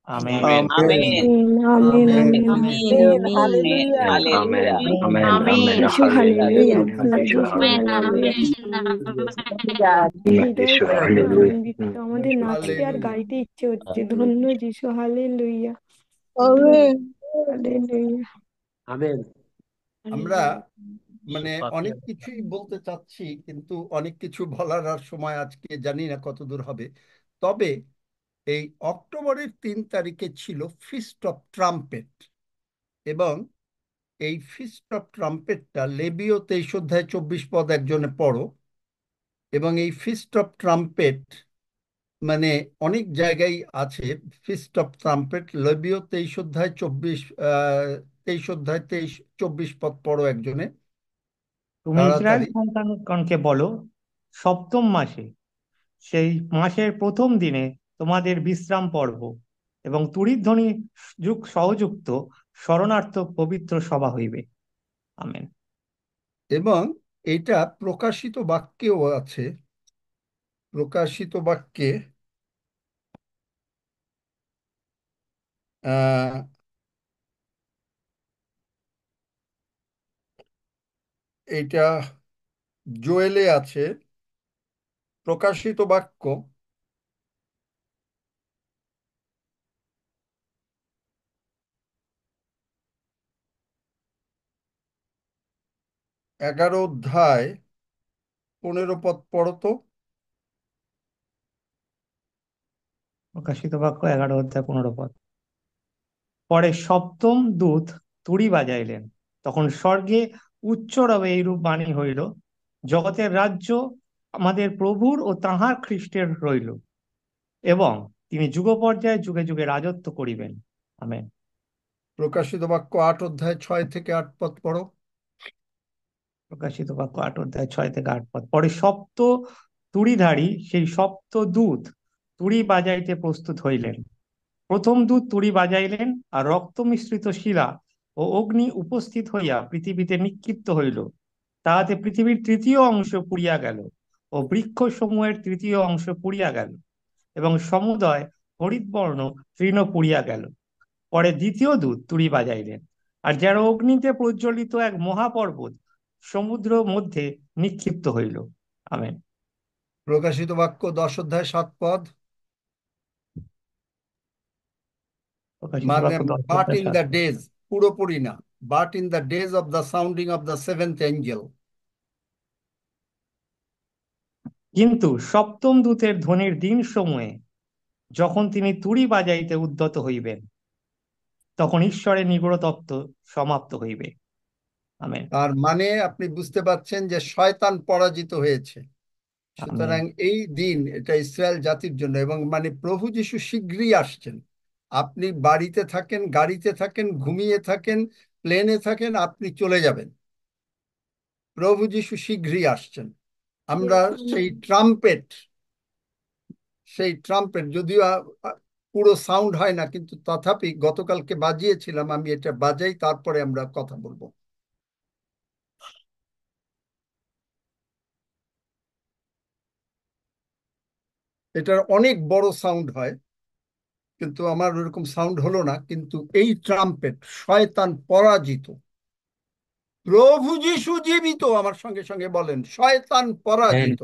Amen. Amen amen amen. Amen amen. Hallelujah hallelujah amen যিশু হালেলুয়া যিশু হালেলুয়া হৃদয় খুবই আনন্দিত, আমাদের নাচতে আর গাইতে ইচ্ছে হচ্ছে। ধন্য যিশু হালেলুয়া হালেলুয়া। আমরা মানে অনেক কিছুই বলতে চাচ্ছি, কিন্তু অনেক কিছু বলার আর সময় আজকে জানি না কত দূর হবে। তবে এই অক্টোবরের 3 তারিখে ছিল ফিস্ট অফ ট্রাম্পেট, এবং এই ফিস্ট অফ ট্রাম্পেটটা লেবীয় 23 অধ্যায় 24 পদ একজনে পড়ো। এবং এই ফিস্ট অফ ট্রাম্পেট মানে অনেক জায়গায় আছে। ফিস্ট অফ ট্রাম্পেট লেবীয় 23 অধ্যায় 24 পদ পড়ো একজনে তুমি ইসরায়েল তাড়াতাড়ি। সন্তানগণকে বলো, সপ্তম মাসে সেই মাসের প্রথম দিনে তোমাদের বিশ্রাম পর্ব এবং তুড়িধ্বনি সহযুক্ত শরণার্থক পবিত্র সভা হইবে। আমেন। এবং এটা প্রকাশিত বাক্যেও আছে। প্রকাশিত বাক্যে আহ এটা জোয়েলে আছে। প্রকাশিত বাক্য 11 অধ্যায় 15 পদ পড়ো তো। প্রকাশিত বাক্য 11 অধ্যায় 15 পদ। পরে সপ্তম দূত তুড়ি বাজাইলেন, তখন স্বর্গে উচ্চরবে এইরূপ বাণী হইল, জগতের রাজ্য আমাদের প্রভুর ও তাঁহার খ্রিস্টের রইল, এবং তিনি যুগ পর্যায়ে যুগে যুগে রাজত্ব করিবেন। আমেন। প্রকাশিত বাক্য 8 অধ্যায় 6 থেকে 8 পদ পড়ো। প্রকাশিত বাক্য 8 অধ্যায় 6 থেকে 8 পদ। পরে সপ্ত তুড়িধারী সেই সপ্ত দূত তুড়ি বাজাইতে প্রস্তুত হইলেন। প্রথম দূত তুড়ি বাজাইলেন, আর রক্ত মিশ্রিত শিলা ও অগ্নি উপস্থিত হইয়া পৃথিবীতে নিক্ষিপ্ত হইল। তাহাতে পৃথিবীর তৃতীয় অংশ পুড়িয়া গেল, ও বৃক্ষ সমূহের তৃতীয় অংশ পুড়িয়া গেল, এবং সমুদয় হরিৎবর্ণ তৃণ পুড়িয়া গেল। পরে দ্বিতীয় দূত তুড়ি বাজাইলেন, আর যেন অগ্নিতে প্রজ্বলিত এক মহাপর্বত সমুদ্র মধ্যে নিক্ষিপ্ত হইল। আমেন। প্রকাশিত বাক্য 10 অধ্যায় 7 পদ। প্রকাশিত মানে বাক্য 10 বাট অধ্যায় ইন 7 দ্য পদ। ডেজ, পুরোপুরি না, but in the days of the sounding of the seventh Angel. কিন্তু সপ্তম দূতের ধ্বনির দিন সমূহে যখন তিনি তুড়ি বাজাইতে উদ্যত হইবেন, তখন ঈশ্বরের নিগূঢ় তত্ত্ব সমাপ্ত হইবে। আমেন। তার মানে আপনি বুঝতে পারছেন যে শয়তান পরাজিত হয়েছে। সুতরাং এই দিন এটা ইসরায়েল জাতির জন্য, এবং মানে প্রভু যিশু শীঘ্রই আসছেন। আপনি বাড়িতে থাকেন, গাড়িতে থাকেন, ঘুমিয়ে থাকেন, প্লেনে থাকেন, আপনি চলে যাবেন। প্রভু যিশু শীঘ্রই আসছেন। আমরা সেই ট্রাম্পেট যদিও পুরো সাউন্ড হয় না, কিন্তু তথাপি গতকালকে বাজিয়েছিলাম, আমি এটা বাজাই, তারপরে আমরা কথা বলবো। এটার অনেক বড় সাউন্ড হয়, কিন্তু আমার ওরকম সাউন্ড হলো না। কিন্তু এই ট্রাম্পেট, শয়তান পরাজিত, প্রভু যিশু জীবিত। আমার সঙ্গে সঙ্গে বলেন, শয়তান পরাজিত,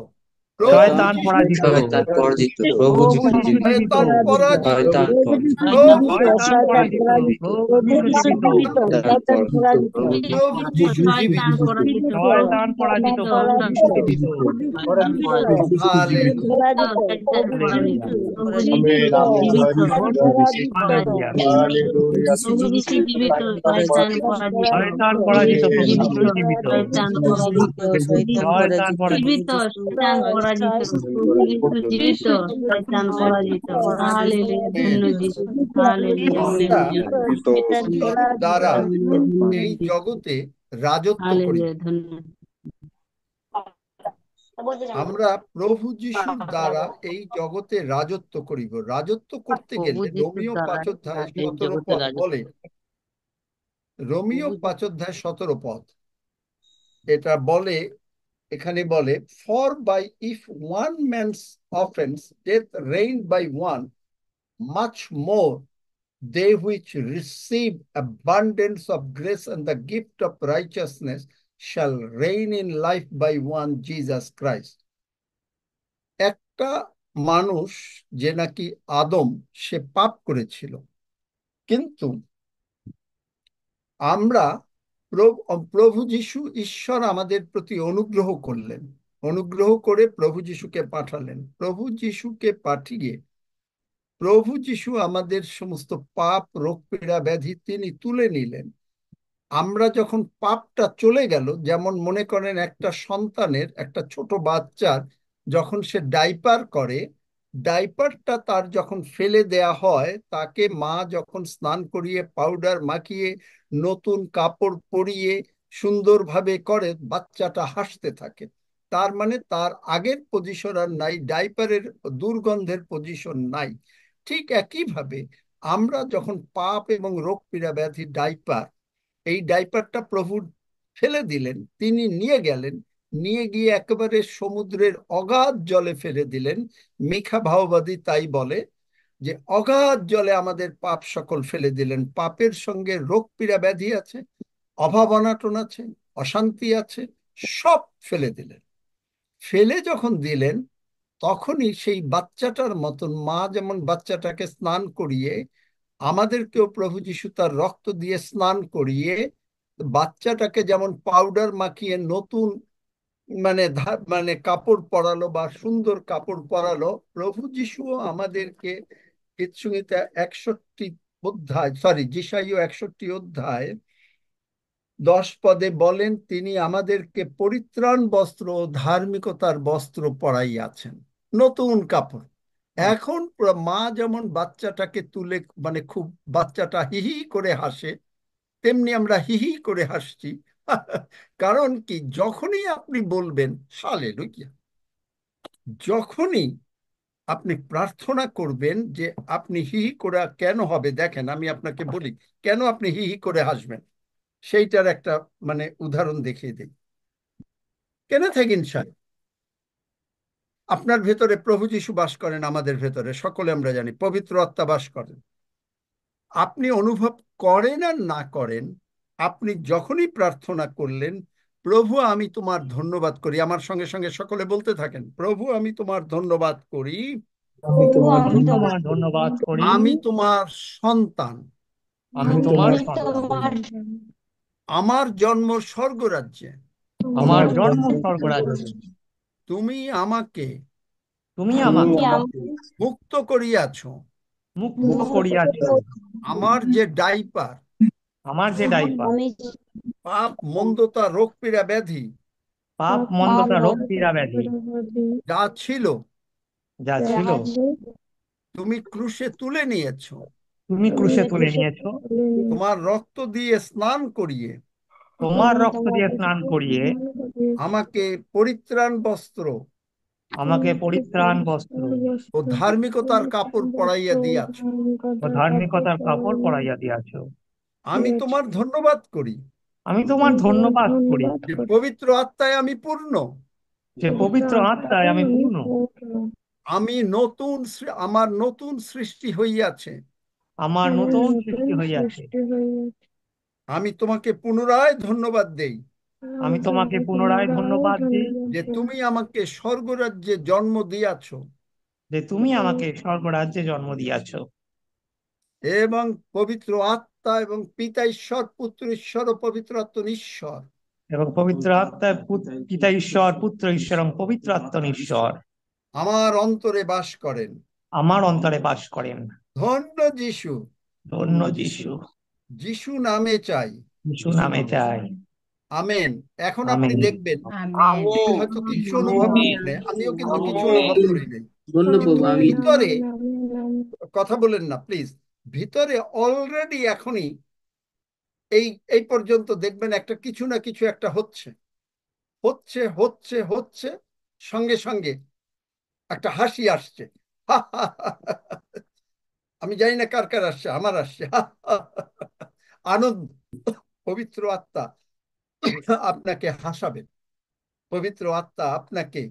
শয়তান পরাজিত, শয়তান পরাজিত, প্রভু যিশু জীবিত, শয়তান পরাজিত, শয়তান পরাজিত, প্রভু শয়তান পরাজিত, প্রভু যিশু জীবিত, প্রভু যিশু জীবিত। শয়তান পরাজিত, প্রভু যিশু জীবিত। হালেলুয়া। শয়তান পরাজিত, প্রভু যিশু জীবিত। শয়তান পরাজিত, পরাজিত, প্রভু যিশু জীবিত, শয়তান পরাজিত। হালেলুয়া, ধন্য যিশু, হালেলুয়া, আমরা হালেলুয়া, প্রভু যিশুর দ্বারা এই জগতে রাজত্ব করি। হালেলুয়া, ধন্য। আমরা প্রভু যিশুর দ্বারা এই জগতে রাজত্ব করিব। রাজত্ব করতে প্রভু গেলে যিশুর রোমীয় দ্বারা 5 অধ্যায় এই 17 জগতে পদ রাজত্ব। বলে, রোমীয় 5 অধ্যায় 17 পদ এটা বলে, এখানে বলে, for by if one man's offence death reigned by one, much more they which receive abundance of grace and the gift of righteousness shall reign in life by one Jesus Christ. একটা মানুষ যে নাকি আদম, সে পাপ করেছিল, কিন্তু আমরা প্রভু যিশু, ঈশ্বর আমাদের প্রতি অনুগ্রহ করলেন, অনুগ্রহ করে প্রভু যিশুকে পাঠালেন। প্রভু যিশুকে পাঠিয়ে প্রভু যিশু আমাদের সমস্ত পাপ, রোগ, পীড়া, ব্যাধি তিনি তুলে নিলেন। আমরা যখন পাপটা চলে গেল, যেমন মনে করেন একটা সন্তানের, একটা ছোট বাচ্চার যখন সে ডাইপার করে, ডাইপারটা তার যখন ফেলে দেয়া হয়, তাকে মা যখন স্নান করিয়ে পাউডার মাখিয়ে নতুন কাপড় পরিয়ে সুন্দরভাবে করে, বাচ্চাটা হাসতে থাকে। তার মানে তার আগের পজিশন আর নাই, ডাইপারের দুর্গন্ধের পজিশন নাই। ঠিক একইভাবে আমরা যখন পাপ এবং রোগ, পীড়া, ব্যাধি, ডাইপার, এই ডাইপারটা প্রভু ফেলে দিলেন, তিনি নিয়ে গেলেন, নিয়ে গিয়ে একেবারে সমুদ্রের অগাধ জলে ফেলে দিলেন। মিখা ভাওবাদী তাই বলে যে অগাধ জলে আমাদের পাপ সকল ফেলে দিলেন। পাপের সঙ্গে রোগ, পীড়া, ব্যাধি আছে, অভাব অনাটন আছে, অশান্তি আছে, সব ফেলে দিলেন। ফেলে যখন দিলেন, তখনই সেই বাচ্চাটার মতন মা যেমন বাচ্চাটাকে স্নান করিয়ে, আমাদেরকেও প্রভু যিশু তার রক্ত দিয়ে স্নান করিয়ে বাচ্চাটাকে যেমন পাউডার মাখিয়ে নতুন মানে কাপড় পরালো বা সুন্দর কাপড় পরালো, প্রভু যিশুও আমাদেরকে গীতসংহিতা 61 অধ্যায়, যিশাইয় 61 অধ্যায় 10 পদে বলেন, তিনি আমাদেরকে পরিত্রাণ বস্ত্র ও ধার্মিকতার বস্ত্র পরাইয়াছেন, নতুন কাপড়। এখন মা যেমন বাচ্চাটাকে তুলে খুব বাচ্চাটা হিহি করে হাসে, তেমনি আমরা হিহি করে হাসছি। কারণ কি, যখনই আপনি বলবেন হালেলুয়া, যখনই আপনি প্রার্থনা করবেন, যে আপনি হিহি করে কেন হবে, দেখেন আমি আপনাকে বলি কেন আপনি হিহি করে হাসবেন, সেইটার একটা উদাহরণ দেখিয়ে দিই। কেন থাকেন স্যার, আপনার ভেতরে প্রভু যিশু বাস করেন, আমাদের ভেতরে সকলে আমরা জানি পবিত্র আত্মা বাস করেন। আপনি অনুভব করেন আর না করেন, আপনি যখনই প্রার্থনা করলেন, প্রভু আমি তোমার ধন্যবাদ করি, আমার সঙ্গে সঙ্গে সকলে বলতে থাকেন, প্রভু আমি তোমার ধন্যবাদ করি, আমি তোমার ধন্যবাদ করি, আমি তোমার সন্তান, আমি তোমার সন্তান, আমার জন্ম স্বর্গরাজ্যে, আমার জন্ম স্বর্গরাজ্যে, তুমি আমাকে মুক্ত করিয়াছ, মুক্ত করিয়াছ, আমার যে ডাইপার, পাপ, মন্দতা, রোগ, পীড়া, ব্যাধি, রোগ, পীড়া, ব্যাধি যা ছিল, তুমি ক্রুশে তুলে নিয়েছ, তোমার রক্ত দিয়ে স্নান করিয়ে, আমাকে পরিত্রাণ বস্ত্র ও ধার্মিকতার কাপড় পরাইয়া দিয়াছ, আমি তোমার ধন্যবাদ করি, যে পবিত্র আত্মায় আমি পূর্ণ, আমি নতুন, আমার নতুন সৃষ্টি হইয়াছে, আমি তোমাকে পুনরায় ধন্যবাদ দেই, যে তুমি আমাকে স্বর্গরাজ্যে জন্ম দিয়াছ, এবং পবিত্র আত্মা এবং পিতা ঈশ্বর, পুত্র ঈশ্বর ও পবিত্র আত্মা ঈশ্বর, পিতা ঈশ্বর, পুত্র ঈশ্বর এবং পবিত্র আত্মা ঈশ্বর আমার অন্তরে বাস করেন। ধন্য যিশু, ধন্য যিশু, যিশু নামে চাই, আমেন। এখন আপনি আমেন। দেখবেন আমেন। যে হয়তো কিছু অনুভব আমেন। করেন, আমিও কিন্তু কিছু অনুভব করি নাই, ধন্যবাদ কিন্তু আমি আমিন ভিতরে আমিন আমিন আমিন। কথা বলেন না প্লিজ, ভিতরে অলরেডি এখনই এই এই পর্যন্ত দেখবেন একটা কিছু না কিছু একটা হচ্ছে হচ্ছে হচ্ছে হচ্ছে, সঙ্গে সঙ্গে একটা হাসি আসছে। আমি জানি না কার কার আসছে, আমার আসছে। আনন্দ। পবিত্র আত্মা আপনাকে হাসাবেন, পবিত্র আত্মা আপনাকে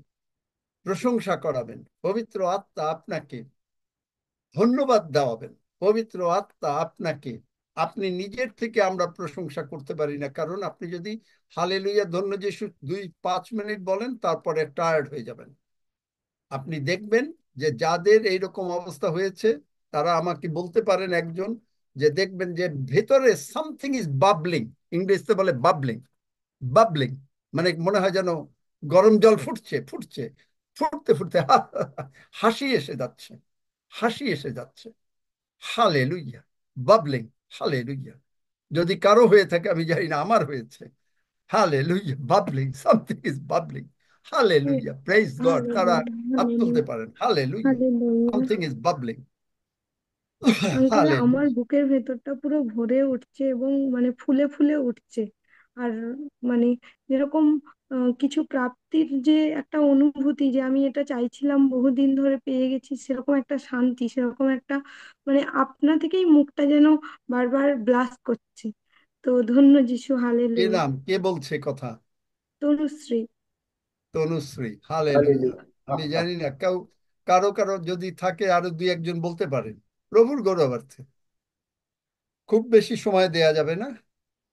প্রশংসা করাবেন, পবিত্র আত্মা আপনাকে ধন্যবাদ দেওয়াবেন, পবিত্র আত্মা আপনাকে, আপনি নিজের থেকে আমরা প্রশংসা করতে পারি না, কারণ আপনি যদি হালেলুয়া ধন্য যিশু 2-5 মিনিট বলেন তারপরে টায়ার্ড হয়ে যাবেন। আপনি দেখবেন যে যাদের এইরকম অবস্থা হয়েছে তারা আমাকে বলতে পারেন একজন, যে দেখবেন যে ভেতরে সামথিং ইজ বাবলিং, ইংরেজিতে বলে বাবলিং, বাবলিং, মানে মনে হয় যেন গরম জল ফুটছে ফুটছে, ফুটতে ফুটতে হাসি এসে যাচ্ছে, হাসি এসে যাচ্ছে। Hallelujah, bubbling, hallelujah. যদি কারো হয়ে থাকে আমি জানি না, আমার হয়েছে। Hallelujah, bubbling, something is bubbling. Hallelujah, praise God. তারা হালেলুয়া হাত তুলতে হালেলুয়া পারেন। Hallelujah, hallelujah. Something is bubbling. Uncle, আমার হালেলুইয়া। বুকের ভেতরটা পুরো ভরে উঠছে এবং মানে ফুলে ফুলে উঠছে। আর মানে যেরকম কিছু প্রাপ্তির যে একটা অনুভূতি, যে আমি এটা চাইছিলাম বহুদিন ধরে পেয়ে গেছি, সেরকম একটা শান্তি, সেরকম একটা মানে আপনা থেকেই মুখটা যেন বারবার ব্লাশ করছে। তো ধন্য যিশু, কে হালেলুয়া। নাম, কে বলছে কথা? তনুশ্রী। তনুশ্রী, হালেলুইয়া। হালেলুয়া। আমি জানি না কেউ, কারো কারো যদি থাকে আরো 2-1 জন বলতে পারেন প্রভুর গৌরবার্থে। খুব বেশি সময় দেয়া যাবে না,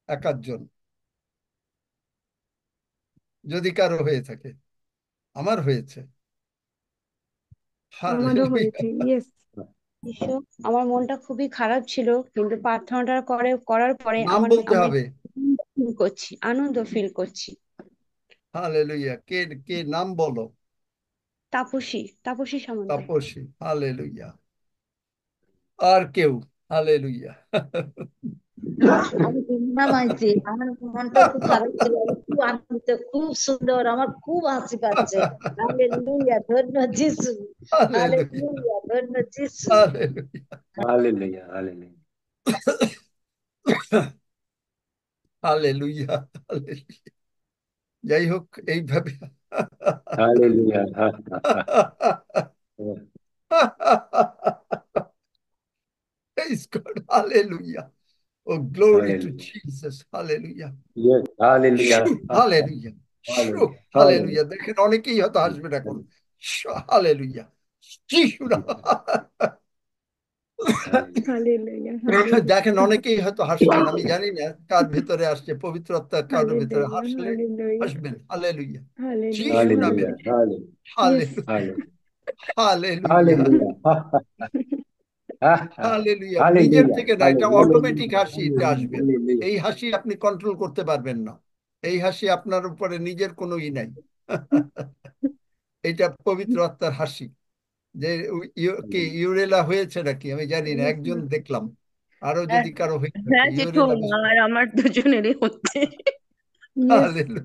1-8 জন যদি কারো হয়ে থাকে। আমার হয়েছে। আমারও হালেলুইয়া। হয়েছে, ইয়েস। ঈশ্বর, আমার মনটা খুবই খারাপ ছিল, কিন্তু প্রার্থনাটা করার পরে নাম আমার বলতে আমি হবে। ফিল করছি, আনন্দ ফিল করছি। হালেলুইয়া। কে কে নাম বলো? তাপসী, তাপসী সামন্ত। তাপসী, হালেলুইয়া। আর কেউ? হালেলুইয়া। আমি গুমনাম আইছি, আমার মনটা খুব খারাপ ছিল, আমি খুব আনন্দিত, খুব সুন্দর, আমার খুব হাসি পাচ্ছে। হালেলুয়া, ধন্য যিশু। হালেলুইয়া, হালেলুয়া, ধন্য যিশু। Hallelujah, hallelujah. Hallelujah. Hallelujah, hallelujah. যাই হোক, এইভাবে hallelujah. Praise God. Hallelujah. Oh, glory to Hallelujah. Jesus. Hallelujah. Yes. Hallelujah. Shoo, hallelujah. Shoo, Hallelujah. hallelujah. দেখেন অনেকেই হয়তো হাসবেন এখন। হালেলুইয়া। হালেলুয়া হালেলুয়া দেখেন অনেকেই হয়তো হাসবেন, আমি জানি না কার ভেতরে আসছে, পবিত্র আত্মা কার ভেতরে হালেলুয়া হাসলে হালেলুয়া হাসবেন। হালেলুয়া। হালেলুয়া যিশু নামে। Hallelujah. Hallelujah. Yes. Hallelujah, hallelujah, hallelujah. নিজের Hallelujah. থেকে না, এটা Hallelujah. অটোমেটিক হাসি, এটা আসবে। Hallelujah. এই হাসি আপনি কন্ট্রোল করতে পারবেন না, এই হাসি আপনার উপরে নিজের কোনো নাই। এটা পবিত্র আত্মার হাসি। যে কি ইউরেলা হয়েছে নাকি আমি জানি না, একজন দেখলাম, আরো যদি কারো হয়ে থাকে হ্যাঁ জেঠু, ইউরেলা। আর আমার দুজনেরই হচ্ছে। Yes hallelujah,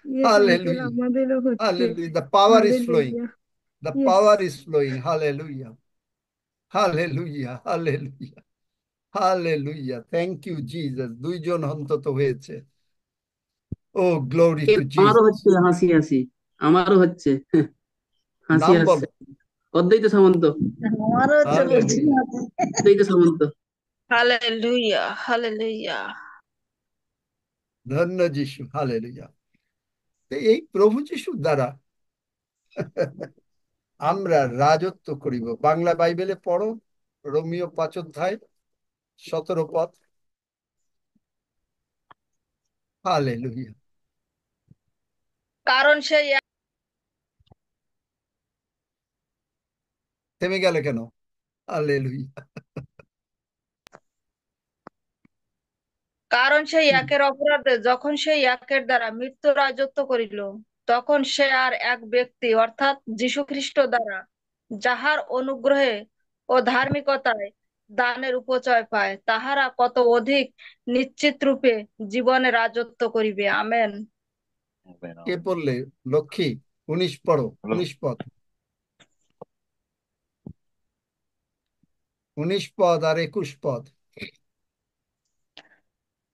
yes uncle, hallelujah, আমাদেরও হচ্ছে। Hallelujah. The power is flowing. Hallelujah. The yes. power is flowing. Hallelujah. Hallelujah. Hallelujah. Hallelujah. Thank you, Jesus. 2 জন অন্তত হয়েছে। Oh, glory to আমারও Jesus. হচ্ছে হাসি হাসি, আমারও হচ্ছে হাসি নাম আসছে। বলো। অদ্বৈত সামন্ত। আমারও হচ্ছে, বলছি Hallelujah. অদ্বৈত সামন্ত। Hallelujah hallelujah. ধন্য যিশু। হালেলুয়া। এই প্রভু যিশুর দ্বারা আমরা রাজত্ব করিব। বাংলা বাইবেলে পড়ো, রোমিও 5-17 হালেলুয়া। কারণ সেই থেমে গেলে কেন? হালেলুয়া। কারণ সেই একের অপরাধে যখন সেই একের দ্বারা মৃত্যু রাজত্ব করিল, তখন সে আর এক ব্যক্তি অর্থাৎ যীশু খ্রিস্ট দ্বারা, যাহার অনুগ্রহে ও ধার্মিকতায় দানের উপচয় পায়, তাহারা কত অধিক নিশ্চিত রূপে জীবনে রাজত্ব করিবে। আমেন। কে পড়লে? লক্ষ্মী 19 পড়ো, 19 পদ। 19 পদ আর 21 পদ।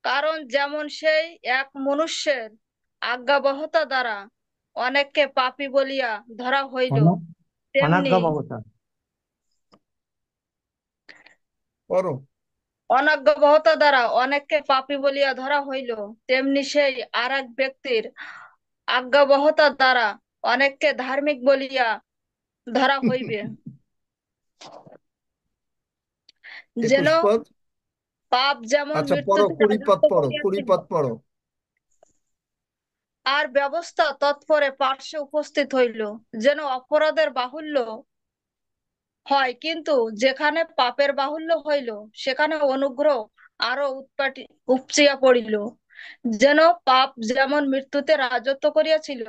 কারণ যেমন সেই এক মনুষ্যের আজ্ঞাবহতা দ্বারা অনেককে পাপী বলিয়া ধরা হইল, তেমনি অনাজ্ঞাবহতা পড়ো। অনাজ্ঞাবহতা দ্বারা অনেককে পাপী বলিয়া ধরা হইল, তেমনি সেই আর এক ব্যক্তির আজ্ঞাবহতা দ্বারা অনেককে ধার্মিক বলিয়া ধরা হইবে। যেন 21 পদ। পাপ যেমন আচ্ছা পড়ো, মৃত্যুতে 20 পদ রাজত্ব পড়ো, 20 করিয়াছিল, পদ পড়ো। আর ব্যবস্থা তৎপরে পার্শ্বে উপস্থিত হইল, যেন অপরাধের বাহুল্য হয়, কিন্তু যেখানে পাপের বাহুল্য হইল, সেখানে অনুগ্রহ আরো উপচিয়া পড়িল। যেন পাপ যেমন মৃত্যুতে রাজত্ব করিয়াছিল,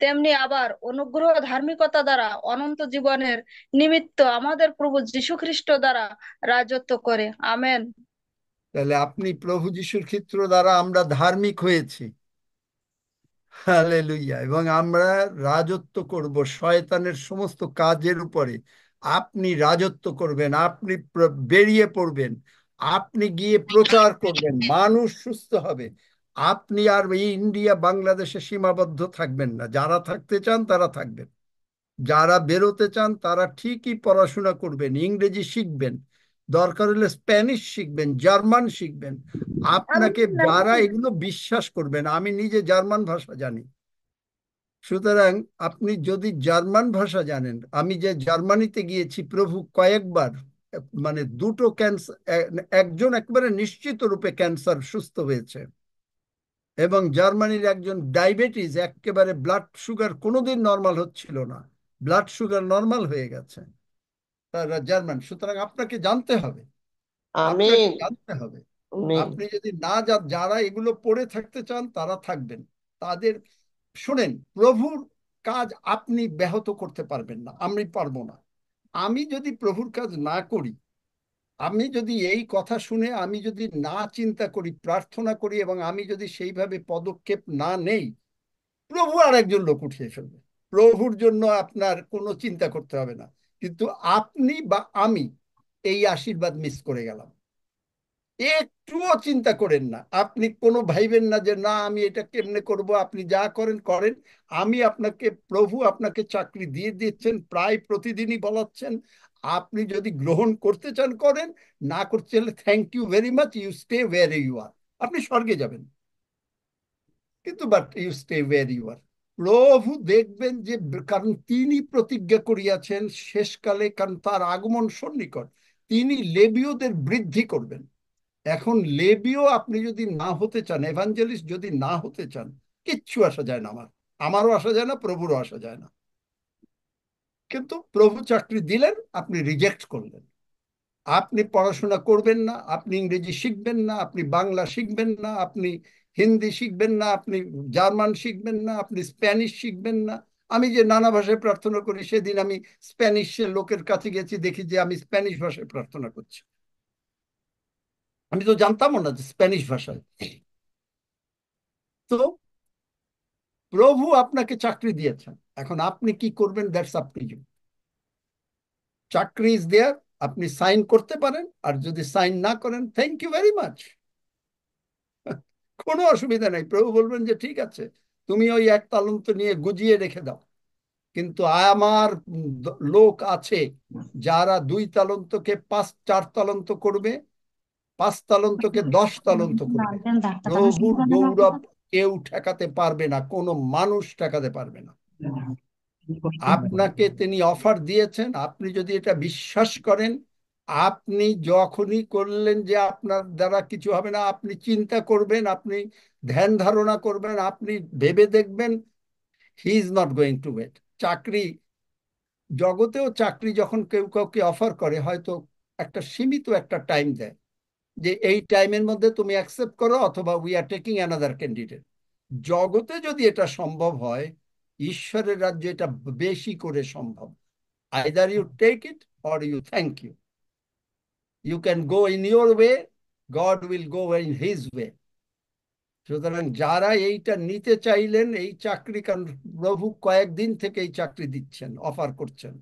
তেমনি আবার অনুগ্রহ ধার্মিকতা দ্বারা অনন্ত জীবনের নিমিত্ত আমাদের প্রভু যীশু খ্রিস্ট দ্বারা রাজত্ব করে। আমেন। তাহলে আপনি প্রভু যিশুর ক্ষেত্র দ্বারা আমরা ধার্মিক হয়েছি। হালেলুয়া। এবং আমরা রাজত্ব করব শয়তানের সমস্ত কাজের উপরে। আপনি রাজত্ব করবেন, আপনি বেরিয়ে পড়বেন, আপনি গিয়ে প্রচার করবেন, মানুষ সুস্থ হবে। আপনি আর এই ইন্ডিয়া বাংলাদেশে সীমাবদ্ধ থাকবেন না। যারা থাকতে চান তারা থাকবেন, যারা বেরোতে চান তারা ঠিকই পড়াশোনা করবেন, ইংরেজি শিখবেন, দরকার হলে স্প্যানিশ শিখবেন, জার্মান শিখবেন। আপনাকে যারা এগুলো বিশ্বাস করবেন, আমি নিজে জার্মান ভাষা জানি, সুতরাং আপনি যদি জার্মান ভাষা জানেন, আমি যে জার্মানিতে গিয়েছি প্রভু কয়েকবার, মানে দুটো ক্যান্সার, একজন একবারে নিশ্চিত রূপে ক্যান্সার সুস্থ হয়েছে, এবং জার্মানির একজন ডায়াবেটিস, একেবারে ব্লাড সুগার কোনোদিন নর্মাল হচ্ছিল না, ব্লাড সুগার নর্মাল হয়ে গেছে, তারা জার্মান। সুতরাং আপনাকে জানতে হবে, আপনাকে জানতে হবে। আপনি যদি না যারা এগুলো পড়ে থাকতে চান তারা থাকবেন, তাদের শুনেন। প্রভুর কাজ আপনি ব্যাহত করতে পারবেন না, আমি পারবো না। আমি যদি প্রভুর কাজ না করি, আমি যদি এই কথা শুনে আমি যদি না চিন্তা করি, প্রার্থনা করি, এবং আমি যদি সেইভাবে পদক্ষেপ না নেই, প্রভু আর একজন লোক উঠিয়ে ফেলবে। প্রভুর জন্য আপনার কোনো চিন্তা করতে হবে না, কিন্তু আপনি বা আমি এই আশীর্বাদ মিস করে গেলাম। একটুও চিন্তা করেন না, আপনি কোনো ভাইবেন না যে না আমি এটা কেমনে করব। আপনি যা করেন করেন। আমি আপনাকে, প্রভু আপনাকে চাকরি দিয়ে দিচ্ছেন, প্রায় প্রতিদিনই বলাচ্ছেন। আপনি যদি গ্রহণ করতে চান করেন, না করতে চাইলে thank you very much, you stay where you are. আপনি স্বর্গে যাবেন, কিন্তু but you stay where you are. প্রভু দেখবেন যে, কারণ তিনি প্রতিজ্ঞা করিয়াছেন শেষকালে, কারণ তার আগমন সন্নিকট, তিনি লেবীয়দের বৃদ্ধি করবেন। এখন লেবীয় আপনি যদি না হতে চান, এভাঞ্জেলিস্ট যদি না হতে চান, কিচ্ছু আসা যায় না, আমারও আসা যায় না, প্রভুরও আসা যায় না। কিন্তু প্রভু চাকরি দিলেন, আপনি রিজেক্ট করলেন। আপনি পড়াশোনা করবেন না, আপনি ইংরেজি শিখবেন না, আপনি বাংলা শিখবেন না, আপনি হিন্দি শিখবেন না, আপনি জার্মান শিখবেন না, আপনি স্প্যানিশ শিখবেন না। আমি যে নানা ভাষায় প্রার্থনা করি, সেদিন আমি স্প্যানিশের লোকের কাছে গেছি, দেখি যে আমি স্প্যানিশ ভাষায় প্রার্থনা করছি। আমি তো জানতামও না যে স্প্যানিশ ভাষায়। তো প্রভু আপনাকে চাকরি দিয়েছেন, এখন আপনি কি করবেন, দ্যাটস আপ টু ইউ। চাকরি ইজ দেয়ার, আপনি সাইন করতে পারেন, আর যদি সাইন না করেন, থ্যাংক ইউ ভেরি মাচ, কোনো অসুবিধা নেই। প্রভু বলবেন যে ঠিক আছে, তুমি ওই এক তালন্ত নিয়ে গুজিয়ে রেখে দাও। কিন্তু আমার লোক আছে যারা 2 তালন্তকে 4 তালন্ত করবে, 5 তালন্তকে 10 তালন্ত করবে। প্রভুর গৌরব কেউ ঠেকাতে পারবে না, কোনো মানুষ ঠেকাতে পারবে না। আপনাকে তিনি অফার দিয়েছেন, আপনি যদি এটা বিশ্বাস করেন, আপনি যখনই করলেন যে আপনার দ্বারা কিছু হবে না, আপনি চিন্তা করবেন, আপনি ধ্যান ধারণা করবেন, আপনি ভেবে দেখবেন, he is not going to wait. চাকরি জগতেও, চাকরি যখন কেউ কাউকে অফার করে, হয়তো একটা সীমিত একটা টাইম দেয়, যে এই টাইমের মধ্যে তুমি অ্যাকসেপ্ট করো, অথবা we are taking another candidate. জগতে যদি এটা সম্ভব হয়, ঈশ্বরের রাজ্যে এটা বেশি করে সম্ভব। Either you take it or you thank you. You can go in your way, God will go in his way. সুতরাং যারা এইটা নিতে চাইলেন এই চাকরি, কারণ প্রভু কয়েকদিন থেকে এই চাকরি দিচ্ছেন, অফার করছেন,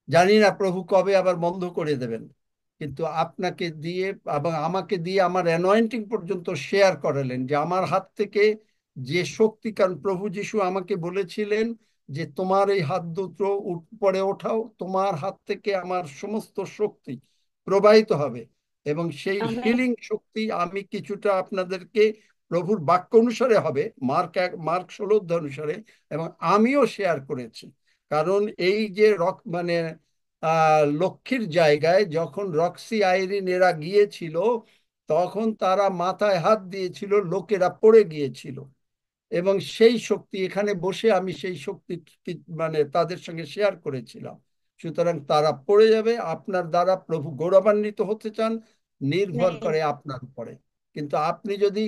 জানি না প্রভু কবে আবার বন্ধ করে দেবেন, কিন্তু আপনাকে দিয়ে এবং আমাকে দিয়ে আমার অ্যানয়েন্টিং পর্যন্ত শেয়ার করালেন যে আমার হাত থেকে যে শক্তি, কারণ প্রভু যিশু আমাকে বলেছিলেন যে তোমার এই হাত দুটো উপরে ওঠাও, তোমার হাত থেকে আমার সমস্ত শক্তি প্রবাহিত হবে, এবং সেই আমেন। হিলিং শক্তি আমি কিছুটা আপনাদেরকে প্রভুর বাক্য অনুসারে হবে, মার্ক 16 অনুসারে, এবং আমিও শেয়ার করেছি। কারণ এই যে মানে লক্ষ্মীর জায়গায় যখন রক্সি আইরিন এরা গিয়েছিল তখন তারা মাথায় হাত দিয়েছিল, লোকেরা পড়ে গিয়েছিল, এবং সেই শক্তি এখানে বসে আমি সেই শক্তি মানে তাদের সঙ্গে শেয়ার করেছিলাম। সুতরাং তারা পড়ে যাবে। আপনার দ্বারা প্রভু গৌরবান্বিত হতে চান, নির্ভর করে আপনার উপরে। কিন্তু আপনি যদি